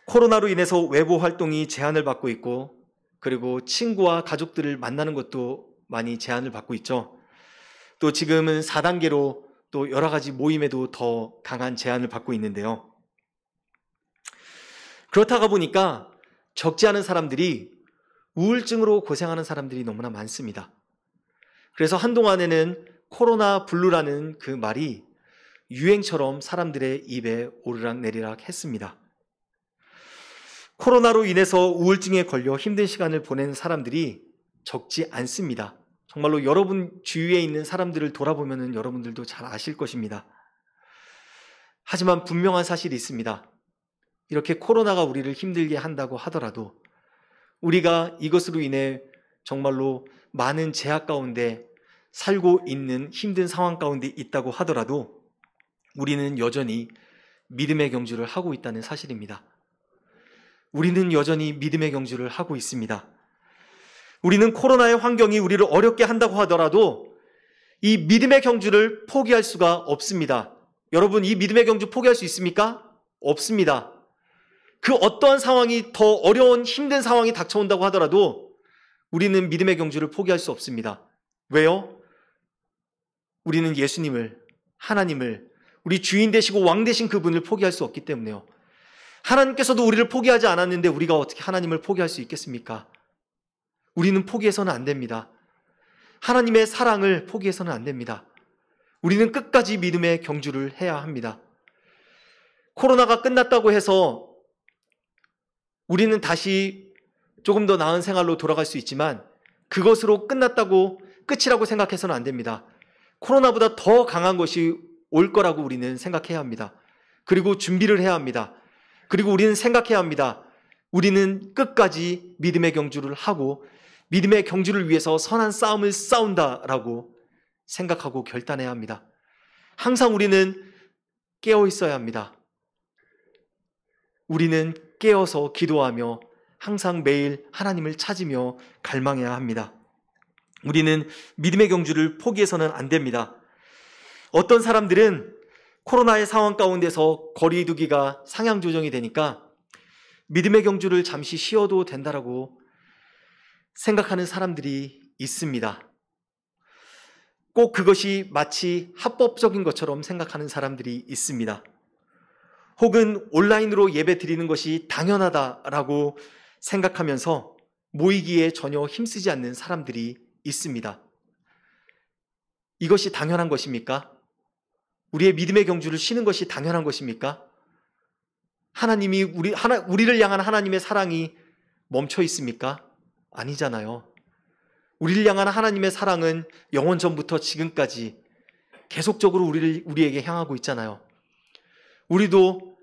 코로나로 인해서 외부 활동이 제한을 받고 있고, 그리고 친구와 가족들을 만나는 것도 많이 제한을 받고 있죠. 또 지금은 4단계로 또 여러 가지 모임에도 더 강한 제한을 받고 있는데요. 그렇다가 보니까 적지 않은 사람들이 우울증으로 고생하는 사람들이 너무나 많습니다. 그래서 한동안에는 코로나 블루라는 그 말이 유행처럼 사람들의 입에 오르락내리락 했습니다. 코로나로 인해서 우울증에 걸려 힘든 시간을 보낸 사람들이 적지 않습니다. 정말로 여러분 주위에 있는 사람들을 돌아보면 여러분들도 잘 아실 것입니다. 하지만 분명한 사실이 있습니다. 이렇게 코로나가 우리를 힘들게 한다고 하더라도 우리가 이것으로 인해 정말로 많은 제약 가운데 살고 있는 힘든 상황 가운데 있다고 하더라도 우리는 여전히 믿음의 경주를 하고 있다는 사실입니다. 우리는 여전히 믿음의 경주를 하고 있습니다. 우리는 코로나의 환경이 우리를 어렵게 한다고 하더라도 이 믿음의 경주를 포기할 수가 없습니다. 여러분, 이 믿음의 경주 포기할 수 있습니까? 없습니다. 그 어떠한 상황이 더 어려운 힘든 상황이 닥쳐온다고 하더라도 우리는 믿음의 경주를 포기할 수 없습니다. 왜요? 우리는 예수님을, 하나님을, 우리 주인 되시고 왕 되신 그분을 포기할 수 없기 때문에요. 하나님께서도 우리를 포기하지 않았는데 우리가 어떻게 하나님을 포기할 수 있겠습니까? 우리는 포기해서는 안 됩니다. 하나님의 사랑을 포기해서는 안 됩니다. 우리는 끝까지 믿음의 경주를 해야 합니다. 코로나가 끝났다고 해서 우리는 다시 조금 더 나은 생활로 돌아갈 수 있지만 그것으로 끝이라고 생각해서는 안 됩니다. 코로나보다 더 강한 것이 올 거라고 우리는 생각해야 합니다. 그리고 준비를 해야 합니다. 그리고 우리는 생각해야 합니다. 우리는 끝까지 믿음의 경주를 하고 믿음의 경주를 위해서 선한 싸움을 싸운다라고 생각하고 결단해야 합니다. 항상 우리는 깨어 있어야 합니다. 우리는 깨어서 기도하며 항상 매일 하나님을 찾으며 갈망해야 합니다. 우리는 믿음의 경주를 포기해서는 안 됩니다. 어떤 사람들은 코로나의 상황 가운데서 거리 두기가 상향 조정이 되니까 믿음의 경주를 잠시 쉬어도 된다라고 생각하는 사람들이 있습니다. 꼭 그것이 마치 합법적인 것처럼 생각하는 사람들이 있습니다. 혹은 온라인으로 예배 드리는 것이 당연하다라고 생각하면서 모이기에 전혀 힘쓰지 않는 사람들이 있습니다. 이것이 당연한 것입니까? 우리의 믿음의 경주를 쉬는 것이 당연한 것입니까? 하나님이 우리를 향한 하나님의 사랑이 멈춰 있습니까? 아니잖아요. 우리를 향한 하나님의 사랑은 영원 전부터 지금까지 계속적으로 우리에게 향하고 있잖아요. 우리도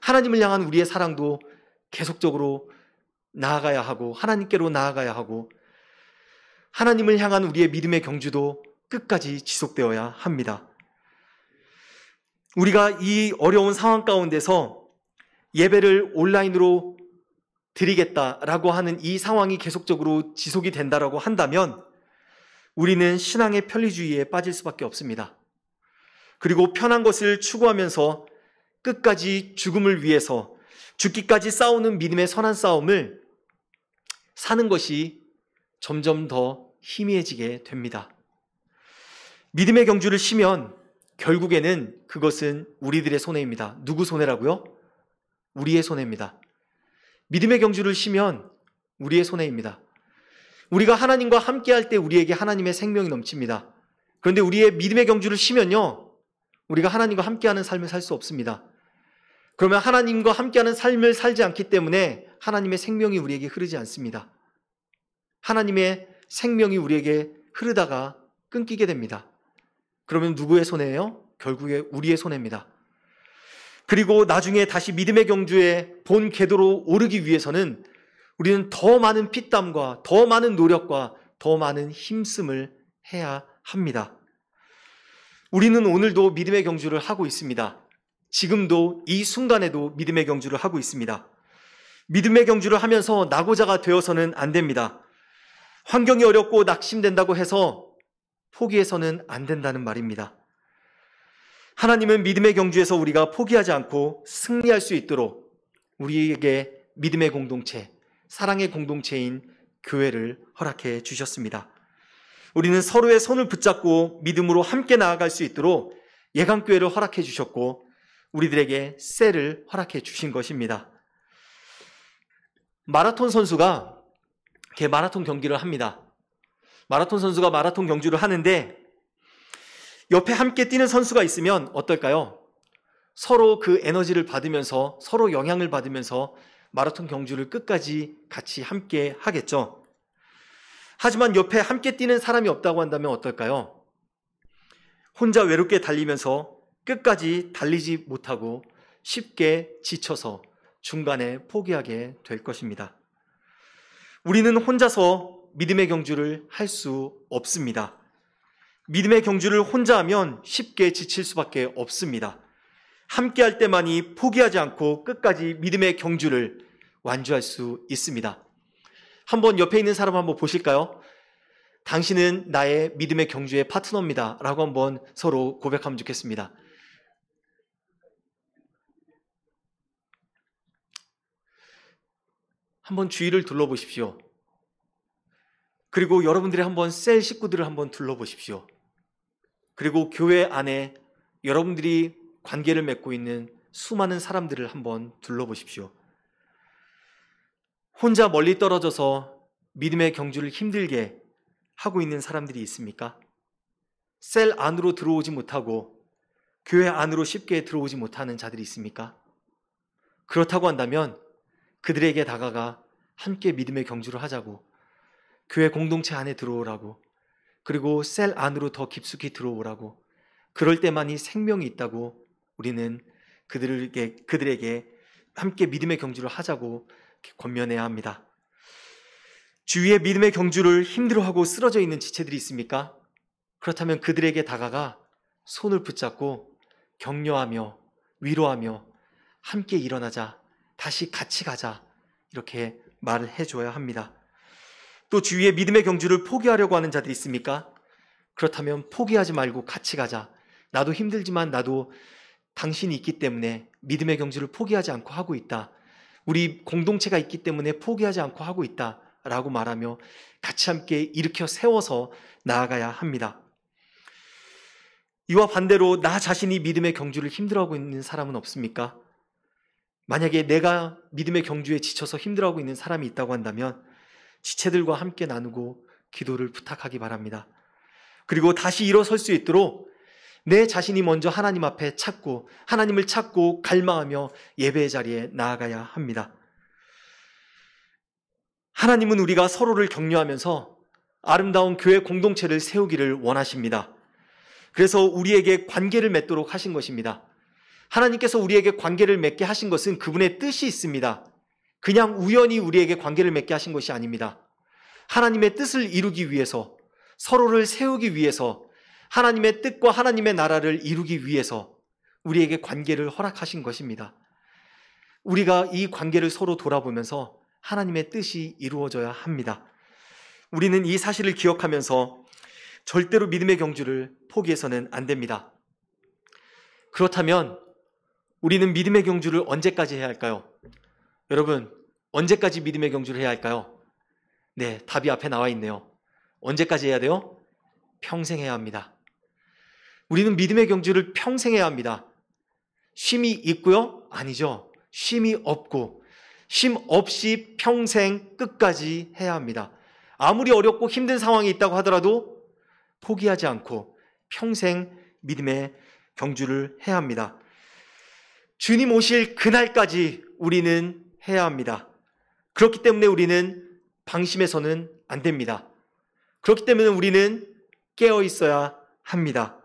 하나님을 향한 우리의 사랑도 계속적으로 나아가야 하고 하나님께로 나아가야 하고 하나님을 향한 우리의 믿음의 경주도 끝까지 지속되어야 합니다. 우리가 이 어려운 상황 가운데서 예배를 온라인으로 드리겠다라고 하는 이 상황이 계속적으로 지속이 된다라고 한다면 우리는 신앙의 편리주의에 빠질 수밖에 없습니다. 그리고 편한 것을 추구하면서 끝까지 죽음을 위해서 죽기까지 싸우는 믿음의 선한 싸움을 사는 것이 점점 더 희미해지게 됩니다. 믿음의 경주를 쉬면 결국에는 그것은 우리들의 손해입니다. 누구 손해라고요? 우리의 손해입니다. 믿음의 경주를 쉬면 우리의 손해입니다. 우리가 하나님과 함께할 때 우리에게 하나님의 생명이 넘칩니다. 그런데 우리의 믿음의 경주를 쉬면요, 우리가 하나님과 함께하는 삶을 살 수 없습니다. 그러면 하나님과 함께하는 삶을 살지 않기 때문에 하나님의 생명이 우리에게 흐르지 않습니다. 하나님의 생명이 우리에게 흐르다가 끊기게 됩니다. 그러면 누구의 손해예요? 결국에 우리의 손해입니다. 그리고 나중에 다시 믿음의 경주의 본 궤도로 오르기 위해서는 우리는 더 많은 피땀과 더 많은 노력과 더 많은 힘씀을 해야 합니다. 우리는 오늘도 믿음의 경주를 하고 있습니다. 지금도 이 순간에도 믿음의 경주를 하고 있습니다. 믿음의 경주를 하면서 낙오자가 되어서는 안 됩니다. 환경이 어렵고 낙심된다고 해서 포기해서는 안 된다는 말입니다. 하나님은 믿음의 경주에서 우리가 포기하지 않고 승리할 수 있도록 우리에게 믿음의 공동체, 사랑의 공동체인 교회를 허락해 주셨습니다. 우리는 서로의 손을 붙잡고 믿음으로 함께 나아갈 수 있도록 예강교회를 허락해 주셨고 우리들에게 셀을 허락해 주신 것입니다. 마라톤 선수가 마라톤 경기를 합니다. 마라톤 선수가 마라톤 경주를 하는데 옆에 함께 뛰는 선수가 있으면 어떨까요? 서로 그 에너지를 받으면서 서로 영향을 받으면서 마라톤 경주를 끝까지 같이 함께 하겠죠. 하지만 옆에 함께 뛰는 사람이 없다고 한다면 어떨까요? 혼자 외롭게 달리면서 끝까지 달리지 못하고 쉽게 지쳐서 중간에 포기하게 될 것입니다. 우리는 혼자서 믿음의 경주를 할 수 없습니다. 믿음의 경주를 혼자 하면 쉽게 지칠 수밖에 없습니다. 함께 할 때만이 포기하지 않고 끝까지 믿음의 경주를 완주할 수 있습니다. 한번 옆에 있는 사람 한번 보실까요? 당신은 나의 믿음의 경주의 파트너입니다 라고 한번 서로 고백하면 좋겠습니다. 한번 주위를 둘러보십시오. 그리고 여러분들이 한번 셀 식구들을 한번 둘러보십시오. 그리고 교회 안에 여러분들이 관계를 맺고 있는 수많은 사람들을 한번 둘러보십시오. 혼자 멀리 떨어져서 믿음의 경주를 힘들게 하고 있는 사람들이 있습니까? 셀 안으로 들어오지 못하고 교회 안으로 쉽게 들어오지 못하는 자들이 있습니까? 그렇다고 한다면 그들에게 다가가 함께 믿음의 경주를 하자고, 교회 공동체 안에 들어오라고, 그리고 셀 안으로 더 깊숙이 들어오라고, 그럴 때만이 생명이 있다고 우리는 그들에게 함께 믿음의 경주를 하자고 권면해야 합니다. 주위에 믿음의 경주를 힘들어하고 쓰러져 있는 지체들이 있습니까? 그렇다면 그들에게 다가가 손을 붙잡고 격려하며 위로하며 함께 일어나자, 다시 같이 가자, 이렇게 말을 해줘야 합니다. 또 주위에 믿음의 경주를 포기하려고 하는 자들이 있습니까? 그렇다면 포기하지 말고 같이 가자. 나도 힘들지만 나도 당신이 있기 때문에 믿음의 경주를 포기하지 않고 하고 있다. 우리 공동체가 있기 때문에 포기하지 않고 하고 있다 라고 말하며 같이 함께 일으켜 세워서 나아가야 합니다. 이와 반대로 나 자신이 믿음의 경주를 힘들어하고 있는 사람은 없습니까? 만약에 내가 믿음의 경주에 지쳐서 힘들어하고 있는 사람이 있다고 한다면 지체들과 함께 나누고 기도를 부탁하기 바랍니다. 그리고 다시 일어설 수 있도록 내 자신이 먼저 하나님 앞에 찾고 하나님을 찾고 갈망하며 예배의 자리에 나아가야 합니다. 하나님은 우리가 서로를 격려하면서 아름다운 교회 공동체를 세우기를 원하십니다. 그래서 우리에게 관계를 맺도록 하신 것입니다. 하나님께서 우리에게 관계를 맺게 하신 것은 그분의 뜻이 있습니다. 그냥 우연히 우리에게 관계를 맺게 하신 것이 아닙니다. 하나님의 뜻을 이루기 위해서, 서로를 세우기 위해서, 하나님의 뜻과 하나님의 나라를 이루기 위해서 우리에게 관계를 허락하신 것입니다. 우리가 이 관계를 서로 돌아보면서 하나님의 뜻이 이루어져야 합니다. 우리는 이 사실을 기억하면서 절대로 믿음의 경주를 포기해서는 안 됩니다. 그렇다면 우리는 믿음의 경주를 언제까지 해야 할까요? 여러분, 언제까지 믿음의 경주를 해야 할까요? 네, 답이 앞에 나와 있네요. 언제까지 해야 돼요? 평생 해야 합니다. 우리는 믿음의 경주를 평생 해야 합니다. 쉼이 있고요? 아니죠. 쉼이 없고 쉼 없이 평생 끝까지 해야 합니다. 아무리 어렵고 힘든 상황이 있다고 하더라도 포기하지 않고 평생 믿음의 경주를 해야 합니다. 주님 오실 그날까지 우리는 해야 합니다. 그렇기 때문에 우리는 방심해서는 안 됩니다. 그렇기 때문에 우리는 깨어 있어야 합니다.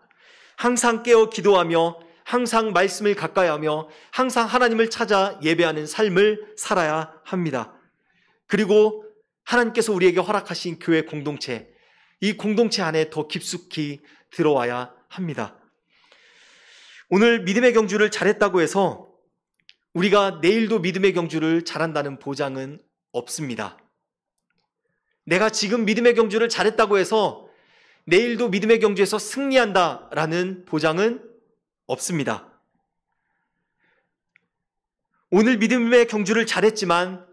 항상 깨어 기도하며 항상 말씀을 가까이 하며 항상 하나님을 찾아 예배하는 삶을 살아야 합니다. 그리고 하나님께서 우리에게 허락하신 교회 공동체, 이 공동체 안에 더 깊숙이 들어와야 합니다. 오늘 믿음의 경주를 잘했다고 해서 우리가 내일도 믿음의 경주를 잘한다는 보장은 없습니다. 내가 지금 믿음의 경주를 잘했다고 해서 내일도 믿음의 경주에서 승리한다라는 보장은 없습니다. 오늘 믿음의 경주를 잘했지만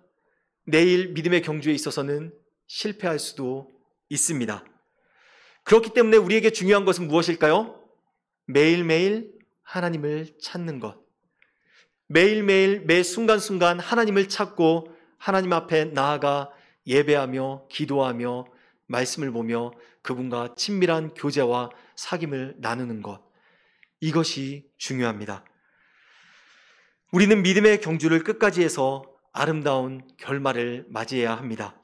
내일 믿음의 경주에 있어서는 실패할 수도 있습니다. 그렇기 때문에 우리에게 중요한 것은 무엇일까요? 매일매일 하나님을 찾는 것. 매일매일 매 순간순간 하나님을 찾고 하나님 앞에 나아가 예배하며 기도하며 말씀을 보며 그분과 친밀한 교제와 사귐을 나누는 것. 이것이 중요합니다. 우리는 믿음의 경주를 끝까지 해서 아름다운 결말을 맞이해야 합니다.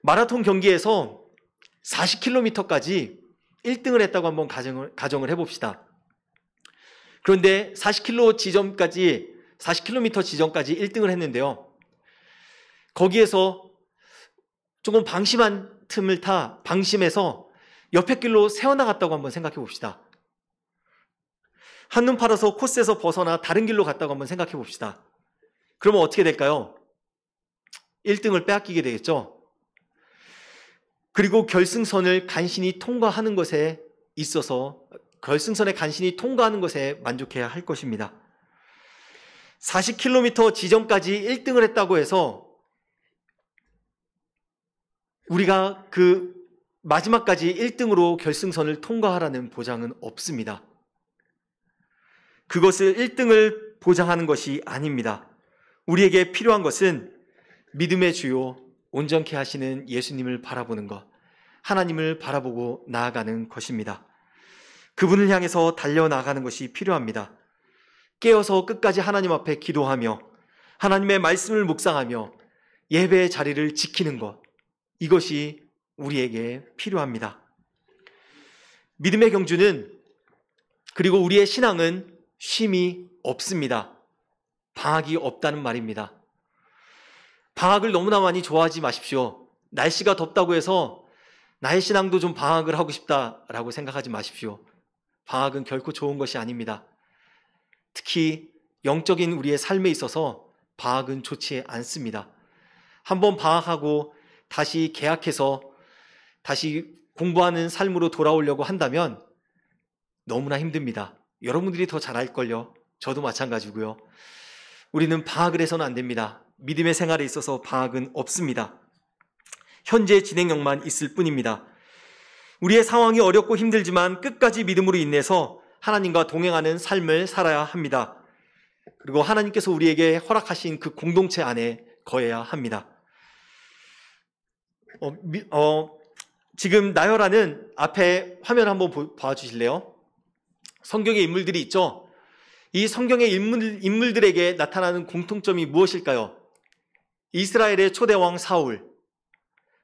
마라톤 경기에서 40km까지 1등을 했다고 한번 가정을 해봅시다. 그런데 40km 지점까지 1등을 했는데요. 거기에서 조금 방심한 틈을 타 방심해서 옆에 길로 새어나갔다고 한번 생각해 봅시다. 한눈 팔아서 코스에서 벗어나 다른 길로 갔다고 한번 생각해 봅시다. 그러면 어떻게 될까요? 1등을 빼앗기게 되겠죠. 그리고 결승선을 간신히 통과하는 것에 있어서 결승선에 간신히 통과하는 것에 만족해야 할 것입니다. 40km 지점까지 1등을 했다고 해서 우리가 그 마지막까지 1등으로 결승선을 통과하라는 보장은 없습니다. 그것을 1등을 보장하는 것이 아닙니다. 우리에게 필요한 것은 믿음의 주요 온전케 하시는 예수님을 바라보는 것, 하나님을 바라보고 나아가는 것입니다. 그분을 향해서 달려나가는 것이 필요합니다. 깨어서 끝까지 하나님 앞에 기도하며 하나님의 말씀을 묵상하며 예배의 자리를 지키는 것, 이것이 우리에게 필요합니다. 믿음의 경주는, 그리고 우리의 신앙은 쉼이 없습니다. 방학이 없다는 말입니다. 방학을 너무나 많이 좋아하지 마십시오. 날씨가 덥다고 해서 나의 신앙도 좀 방학을 하고 싶다라고 생각하지 마십시오. 방학은 결코 좋은 것이 아닙니다. 특히 영적인 우리의 삶에 있어서 방학은 좋지 않습니다. 한번 방학하고 다시 개학해서 다시 공부하는 삶으로 돌아오려고 한다면 너무나 힘듭니다. 여러분들이 더 잘할걸요. 저도 마찬가지고요. 우리는 방학을 해서는 안 됩니다. 믿음의 생활에 있어서 방학은 없습니다. 현재 진행형만 있을 뿐입니다. 우리의 상황이 어렵고 힘들지만 끝까지 믿음으로 인해서 하나님과 동행하는 삶을 살아야 합니다. 그리고 하나님께서 우리에게 허락하신 그 공동체 안에 거해야 합니다. 지금 나열하는 앞에 화면 한번 봐주실래요? 성경의 인물들이 있죠? 이 성경의 인물들에게 나타나는 공통점이 무엇일까요? 이스라엘의 초대왕 사울,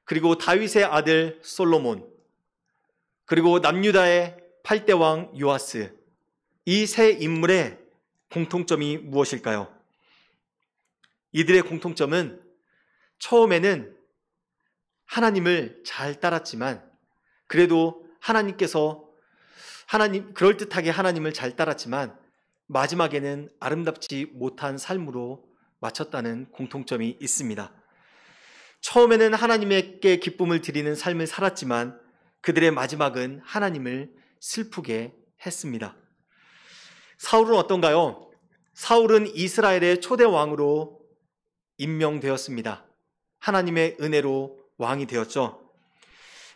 그리고 다윗의 아들 솔로몬, 그리고 남유다의 8대 왕 요아스, 이 세 인물의 공통점이 무엇일까요? 이들의 공통점은 처음에는 하나님을 잘 따랐지만, 그래도 그럴듯하게 하나님을 잘 따랐지만 마지막에는 아름답지 못한 삶으로 마쳤다는 공통점이 있습니다. 처음에는 하나님께 기쁨을 드리는 삶을 살았지만 그들의 마지막은 하나님을 슬프게 했습니다. 사울은 어떤가요? 사울은 이스라엘의 초대 왕으로 임명되었습니다. 하나님의 은혜로 왕이 되었죠.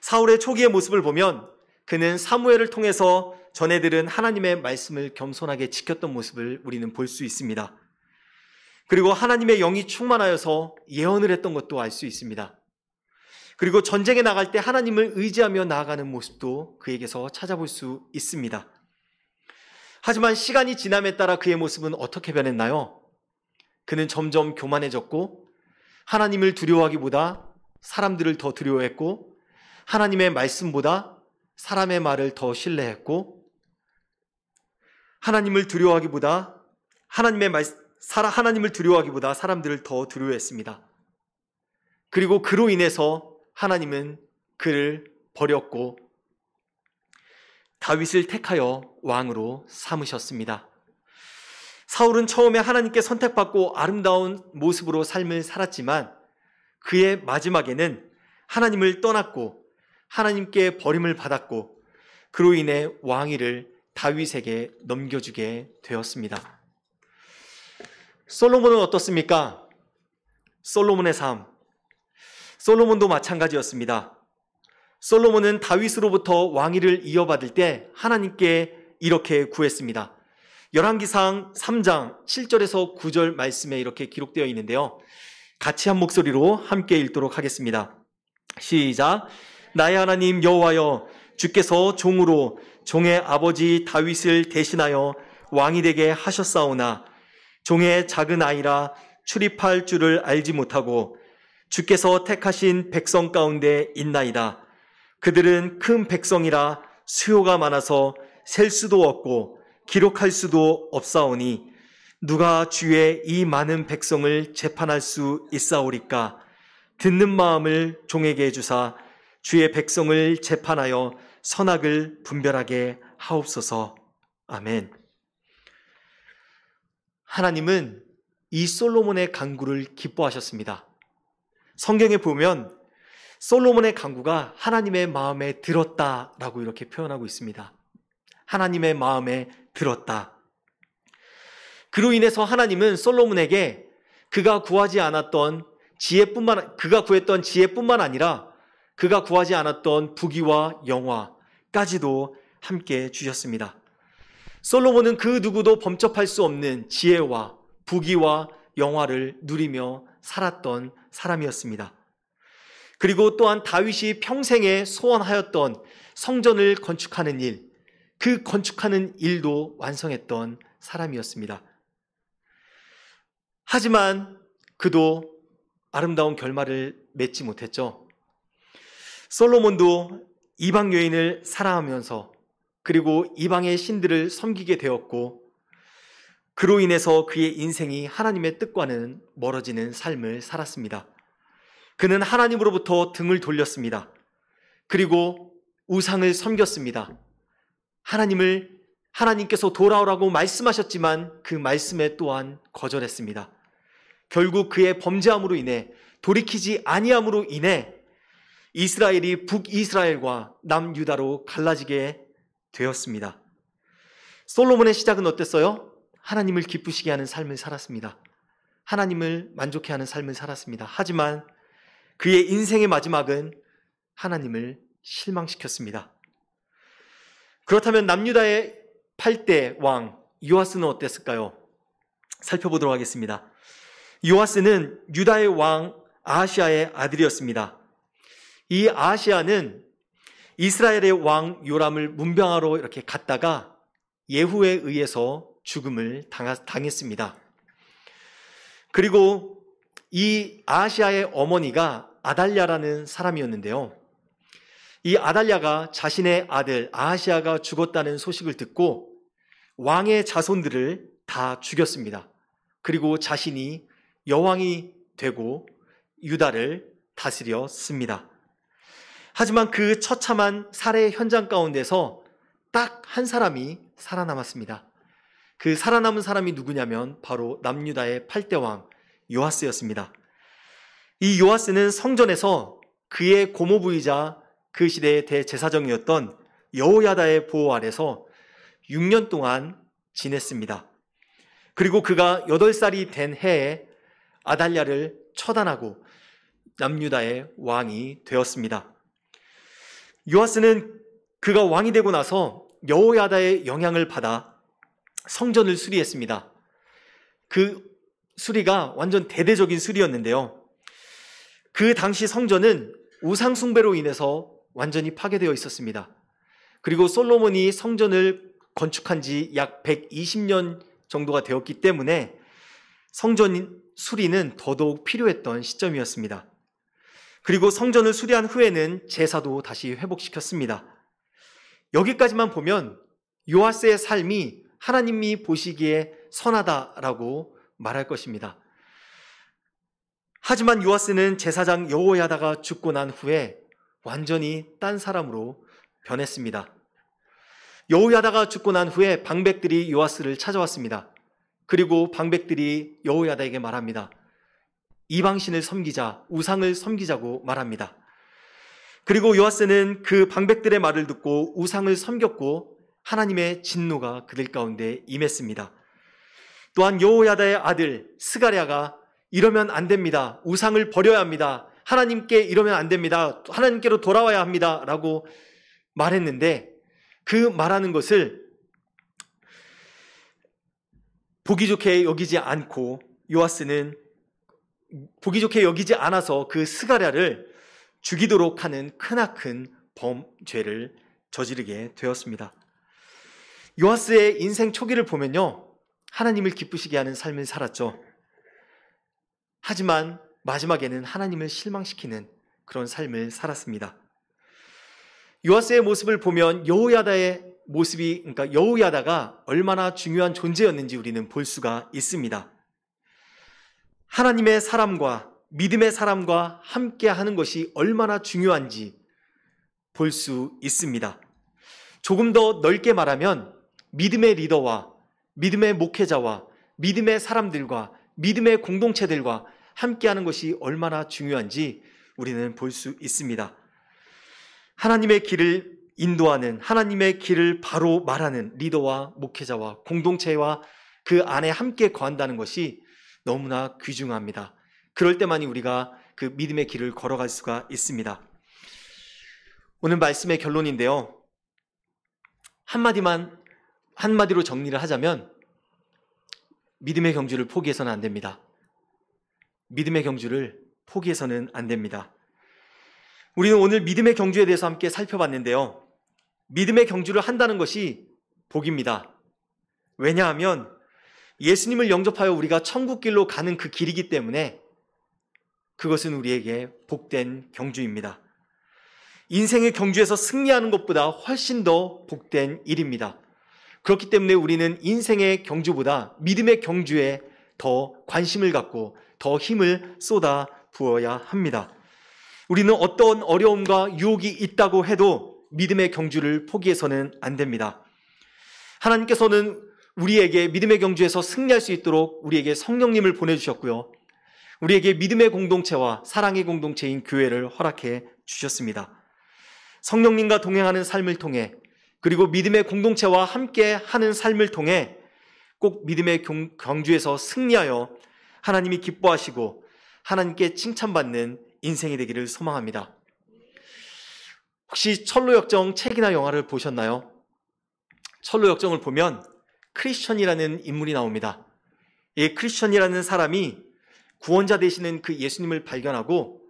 사울의 초기의 모습을 보면 그는 사무엘을 통해서 전애들은 하나님의 말씀을 겸손하게 지켰던 모습을 우리는 볼 수 있습니다. 그리고 하나님의 영이 충만하여서 예언을 했던 것도 알 수 있습니다. 그리고 전쟁에 나갈 때 하나님을 의지하며 나아가는 모습도 그에게서 찾아볼 수 있습니다. 하지만 시간이 지남에 따라 그의 모습은 어떻게 변했나요? 그는 점점 교만해졌고 하나님을 두려워하기보다 사람들을 더 두려워했고 하나님의 말씀보다 사람의 말을 더 신뢰했고 하나님을 두려워하기보다 사람들을 더 두려워했습니다. 그리고 그로 인해서 하나님은 그를 버렸고 다윗을 택하여 왕으로 삼으셨습니다. 사울은 처음에 하나님께 선택받고 아름다운 모습으로 삶을 살았지만 그의 마지막에는 하나님을 떠났고 하나님께 버림을 받았고 그로 인해 왕위를 다윗에게 넘겨주게 되었습니다. 솔로몬은 어떻습니까? 솔로몬의 삶. 솔로몬도 마찬가지였습니다. 솔로몬은 다윗으로부터 왕위를 이어받을 때 하나님께 이렇게 구했습니다. 열왕기상 3장 7절에서 9절 말씀에 이렇게 기록되어 있는데요. 같이 한 목소리로 함께 읽도록 하겠습니다. 시작. 나의 하나님 여호와여, 주께서 종으로 종의 아버지 다윗을 대신하여 왕이 되게 하셨사오나 종의 작은 아이라 출입할 줄을 알지 못하고 주께서 택하신 백성 가운데 있나이다. 그들은 큰 백성이라 수요가 많아서 셀 수도 없고 기록할 수도 없사오니 누가 주의 이 많은 백성을 재판할 수 있사오리까? 듣는 마음을 종에게 주사 주의 백성을 재판하여 선악을 분별하게 하옵소서. 아멘. 하나님은 이 솔로몬의 간구를 기뻐하셨습니다. 성경에 보면 솔로몬의 간구가 하나님의 마음에 들었다라고 이렇게 표현하고 있습니다. 하나님의 마음에 들었다. 그로 인해서 하나님은 솔로몬에게 그가 구했던 지혜뿐만 아니라 그가 구하지 않았던 부귀와 영화까지도 함께 주셨습니다. 솔로몬은 그 누구도 범접할 수 없는 지혜와 부귀와 영화를 누리며 살았던 사람이었습니다. 그리고 또한 다윗이 평생에 소원하였던 성전을 건축하는 일, 그 건축하는 일도 완성했던 사람이었습니다. 하지만 그도 아름다운 결말을 맺지 못했죠. 솔로몬도 이방 여인을 사랑하면서 그리고 이방의 신들을 섬기게 되었고 그로 인해서 그의 인생이 하나님의 뜻과는 멀어지는 삶을 살았습니다. 그는 하나님으로부터 등을 돌렸습니다. 그리고 우상을 섬겼습니다. 하나님께서 돌아오라고 말씀하셨지만 그 말씀에 또한 거절했습니다. 결국 그의 범죄함으로 인해 돌이키지 아니함으로 인해 이스라엘이 북이스라엘과 남유다로 갈라지게 되었습니다. 솔로몬의 시작은 어땠어요? 하나님을 기쁘시게 하는 삶을 살았습니다. 하나님을 만족해 하는 삶을 살았습니다. 하지만 그의 인생의 마지막은 하나님을 실망시켰습니다. 그렇다면 남유다의 8대 왕 요아스는 어땠을까요? 살펴보도록 하겠습니다. 요아스는 유다의 왕 아하시아의 아들이었습니다. 이 아하시아는 이스라엘의 왕 요람을 문병하러 이렇게 갔다가 예후에 의해서 죽음을 당했습니다. 그리고 이 아하시아의 어머니가 아달랴라는 사람이었는데요. 이 아달랴가 자신의 아들 아하시아가 죽었다는 소식을 듣고 왕의 자손들을 다 죽였습니다. 그리고 자신이 여왕이 되고 유다를 다스렸습니다. 하지만 그 처참한 살해 현장 가운데서 딱 한 사람이 살아남았습니다. 그 살아남은 사람이 누구냐면 바로 남유다의 8대 왕 요아스였습니다. 이 요아스는 성전에서 그의 고모부이자 그 시대의 대제사장이었던 여호야다의 보호 아래서 6년 동안 지냈습니다. 그리고 그가 8살이 된 해에 아달랴를 처단하고 남유다의 왕이 되었습니다. 요아스는 그가 왕이 되고 나서 여호야다의 영향을 받아 성전을 수리했습니다. 그 수리가 완전 대대적인 수리였는데요. 그 당시 성전은 우상 숭배로 인해서 완전히 파괴되어 있었습니다. 그리고 솔로몬이 성전을 건축한 지 약 120년 정도가 되었기 때문에 성전 수리는 더더욱 필요했던 시점이었습니다. 그리고 성전을 수리한 후에는 제사도 다시 회복시켰습니다. 여기까지만 보면 요아스의 삶이 하나님이 보시기에 선하다라고 말할 것입니다. 하지만 요아스는 제사장 여호야다가 죽고 난 후에 완전히 딴 사람으로 변했습니다. 여호야다가 죽고 난 후에 방백들이 요아스를 찾아왔습니다. 그리고 방백들이 여호야다에게 말합니다. 이방신을 섬기자, 우상을 섬기자고 말합니다. 그리고 요아스는 그 방백들의 말을 듣고 우상을 섬겼고 하나님의 진노가 그들 가운데 임했습니다. 또한 여호야다의 아들 스가랴가 이러면 안 됩니다. 우상을 버려야 합니다. 하나님께 이러면 안 됩니다. 하나님께로 돌아와야 합니다. 라고 말했는데 그 말하는 것을 보기 좋게 여기지 않고 요아스는 보기 좋게 여기지 않아서 그 스가랴를 죽이도록 하는 크나큰 범죄를 저지르게 되었습니다. 요아스의 인생 초기를 보면요, 하나님을 기쁘시게 하는 삶을 살았죠. 하지만 마지막에는 하나님을 실망시키는 그런 삶을 살았습니다. 요아스의 모습을 보면 여호야다의 모습이, 그러니까 여호야다가 얼마나 중요한 존재였는지 우리는 볼 수가 있습니다. 하나님의 사람과 믿음의 사람과 함께 하는 것이 얼마나 중요한지 볼 수 있습니다. 조금 더 넓게 말하면 믿음의 리더와 믿음의 목회자와 믿음의 사람들과 믿음의 공동체들과 함께하는 것이 얼마나 중요한지 우리는 볼 수 있습니다. 하나님의 길을 인도하는, 하나님의 길을 바로 말하는 리더와 목회자와 공동체와 그 안에 함께 거한다는 것이 너무나 귀중합니다. 그럴 때만이 우리가 그 믿음의 길을 걸어갈 수가 있습니다. 오늘 말씀의 결론인데요, 한마디로 정리를 하자면 믿음의 경주를 포기해서는 안 됩니다. 믿음의 경주를 포기해서는 안 됩니다. 우리는 오늘 믿음의 경주에 대해서 함께 살펴봤는데요, 믿음의 경주를 한다는 것이 복입니다. 왜냐하면 예수님을 영접하여 우리가 천국길로 가는 그 길이기 때문에 그것은 우리에게 복된 경주입니다. 인생의 경주에서 승리하는 것보다 훨씬 더 복된 일입니다. 그렇기 때문에 우리는 인생의 경주보다 믿음의 경주에 더 관심을 갖고 더 힘을 쏟아 부어야 합니다. 우리는 어떤 어려움과 유혹이 있다고 해도 믿음의 경주를 포기해서는 안 됩니다. 하나님께서는 우리에게 믿음의 경주에서 승리할 수 있도록 우리에게 성령님을 보내주셨고요, 우리에게 믿음의 공동체와 사랑의 공동체인 교회를 허락해 주셨습니다. 성령님과 동행하는 삶을 통해, 그리고 믿음의 공동체와 함께 하는 삶을 통해 꼭 믿음의 경주에서 승리하여 하나님이 기뻐하시고 하나님께 칭찬받는 인생이 되기를 소망합니다. 혹시 철로역정 책이나 영화를 보셨나요? 철로역정을 보면 크리스천이라는 인물이 나옵니다. 이 크리스천이라는 사람이 구원자 되시는 그 예수님을 발견하고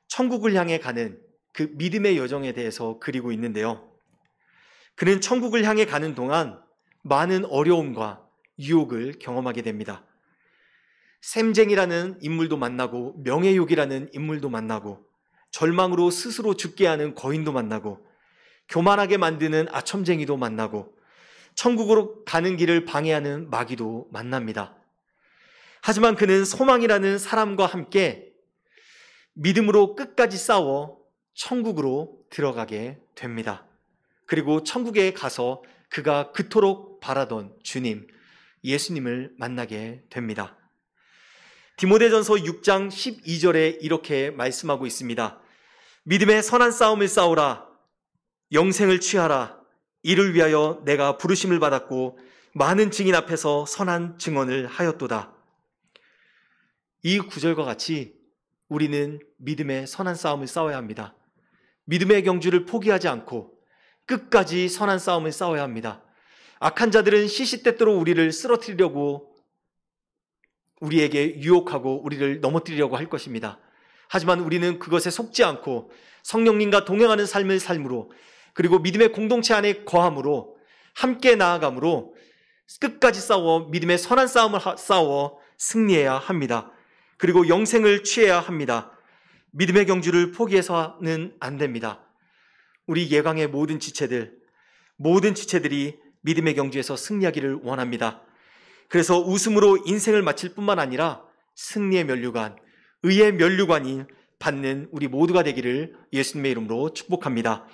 천국을 향해 가는 그 믿음의 여정에 대해서 그리고 있는데요, 그는 천국을 향해 가는 동안 많은 어려움과 유혹을 경험하게 됩니다. 샘쟁이라는 인물도 만나고 명예욕이라는 인물도 만나고 절망으로 스스로 죽게 하는 거인도 만나고 교만하게 만드는 아첨쟁이도 만나고 천국으로 가는 길을 방해하는 마귀도 만납니다. 하지만 그는 소망이라는 사람과 함께 믿음으로 끝까지 싸워 천국으로 들어가게 됩니다. 그리고 천국에 가서 그가 그토록 바라던 주님, 예수님을 만나게 됩니다. 디모데전서 6장 12절에 이렇게 말씀하고 있습니다. 믿음의 선한 싸움을 싸우라. 영생을 취하라. 이를 위하여 내가 부르심을 받았고 많은 증인 앞에서 선한 증언을 하였도다. 이 구절과 같이 우리는 믿음의 선한 싸움을 싸워야 합니다. 믿음의 경주를 포기하지 않고 끝까지 선한 싸움을 싸워야 합니다. 악한 자들은 시시때때로 우리를 쓰러뜨리려고, 우리에게 유혹하고 우리를 넘어뜨리려고 할 것입니다. 하지만 우리는 그것에 속지 않고 성령님과 동행하는 삶을 삶으로, 그리고 믿음의 공동체 안에 거함으로, 함께 나아감으로 끝까지 싸워 믿음의 선한 싸움을 싸워 승리해야 합니다. 그리고 영생을 취해야 합니다. 믿음의 경주를 포기해서는 안 됩니다. 우리 예강의 모든 지체들이 믿음의 경주에서 승리하기를 원합니다. 그래서 웃음으로 인생을 마칠 뿐만 아니라 승리의 면류관, 의의 면류관이 받는 우리 모두가 되기를 예수님의 이름으로 축복합니다.